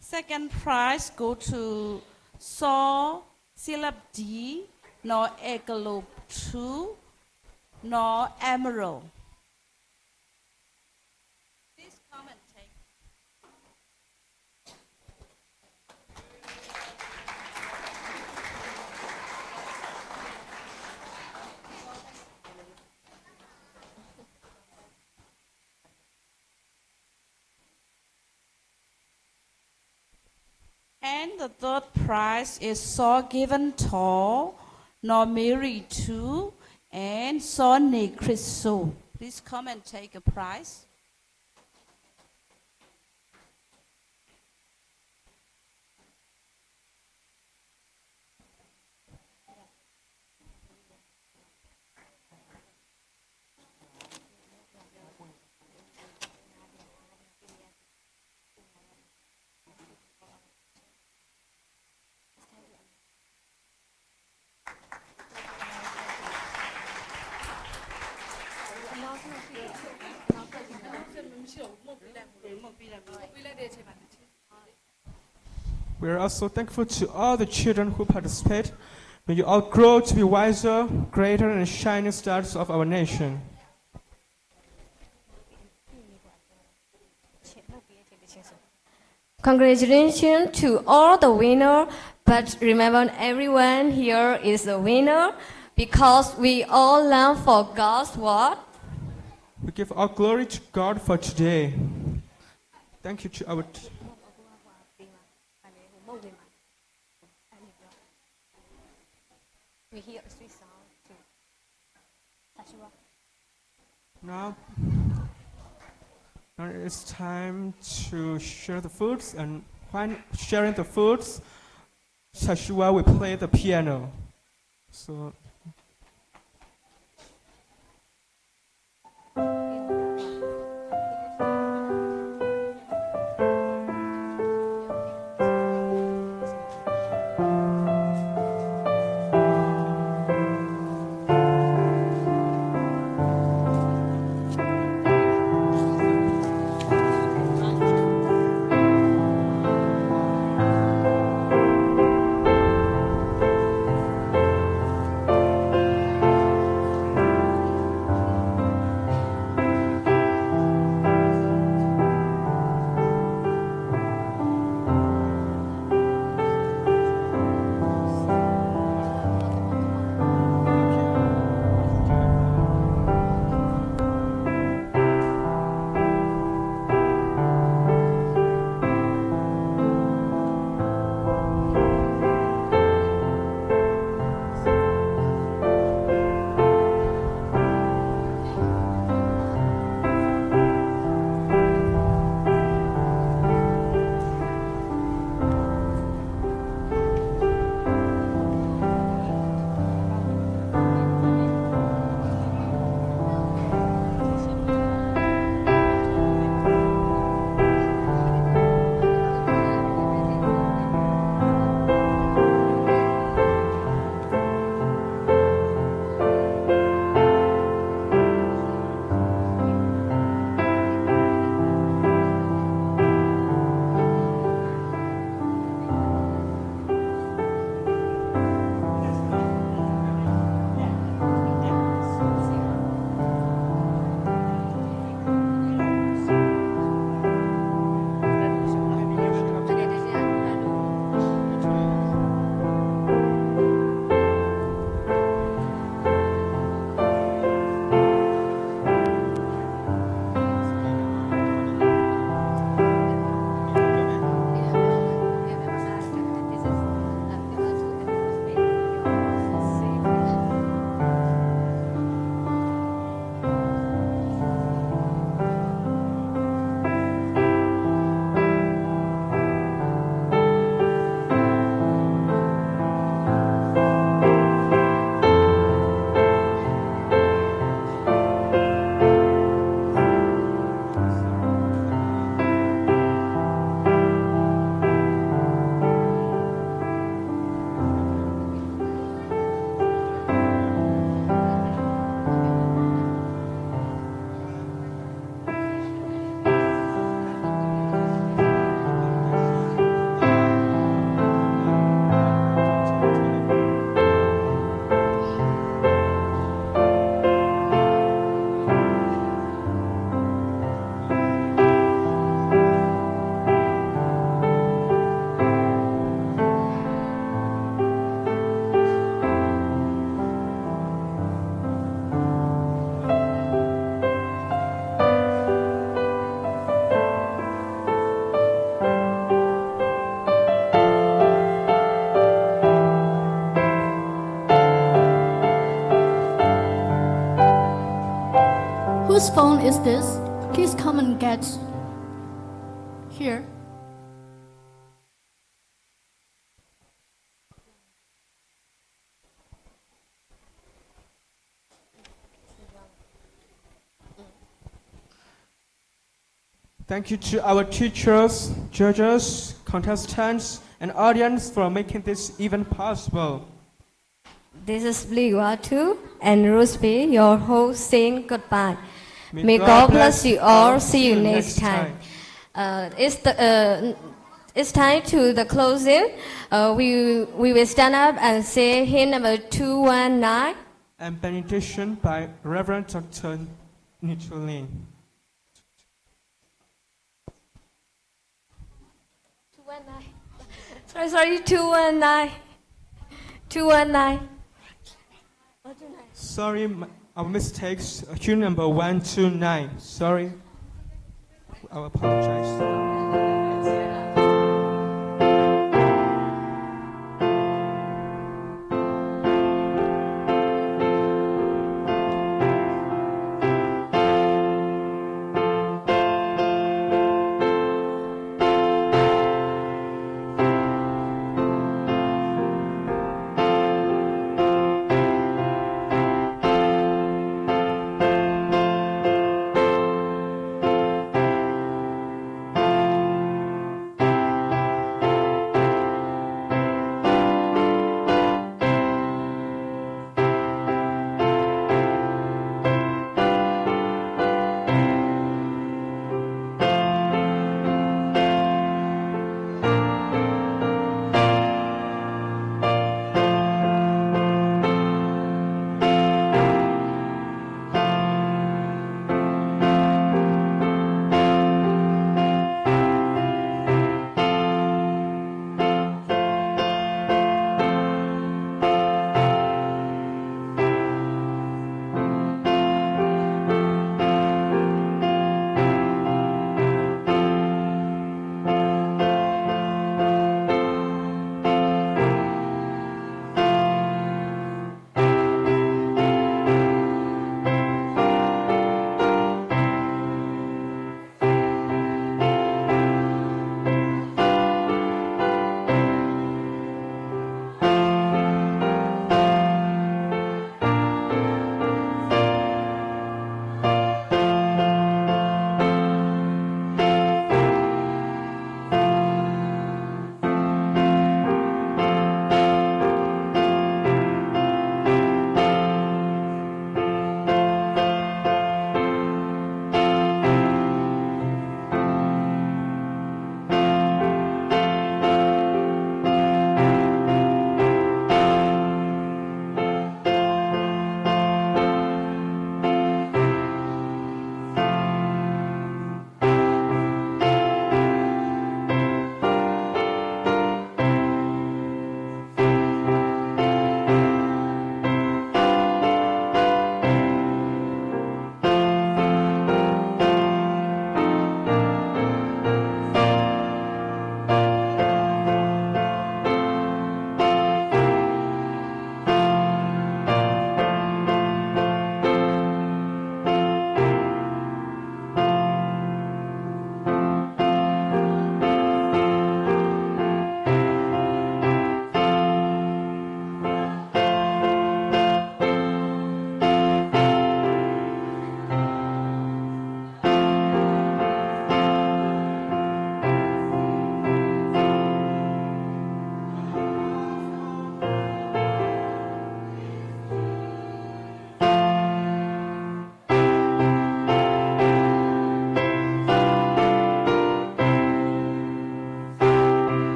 Second prize go to Saw Syllab D, no Egalope 2, no Emerald. Please come and take. And the third prize is Saw Given Tall, No Mary 2, and Saw Necriso. Please come and take a prize. We are also thankful to all the children who participate. May you all grow to be wiser, greater, and shining stars of our nation. Congratulations to all the winners, but remember everyone here is a winner because we all learn for God's word. We give all glory to God for today. Thank you to our. We hear a sweet sound too. Now it's time to share the foods, and when sharing the foods, Joshua will play the piano. So. Whose phone is this? Please come and get here. Thank you to our teachers, judges, contestants, and audience for making this event possible. This is Bligwatu and Rusby, your host, saying goodbye. May God bless you all. See you next time. It's time to the closing. We will stand up and say hymn number 219. And benediction by Reverend Dr. Nichulin. 219. Sorry, 219. 219. Sorry, Our mistakes, tune number 129. Sorry. I apologize.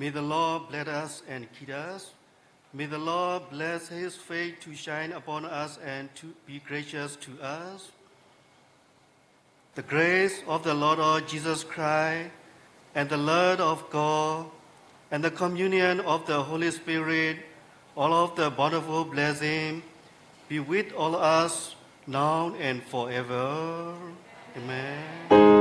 May the Lord bless us and keep us. May the Lord bless his face to shine upon us and to be gracious to us. The grace of the Lord our Jesus Christ and the love of God and the communion of the Holy Spirit, all of the wonderful blessing, be with all us now and forever. Amen.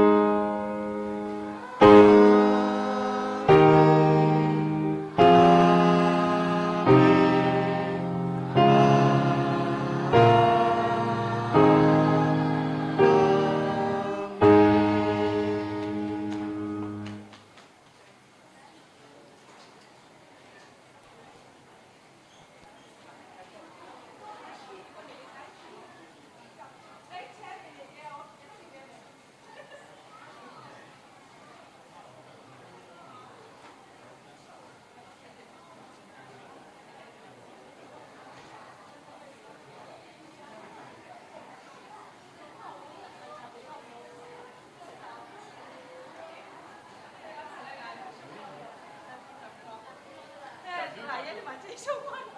把这说话了。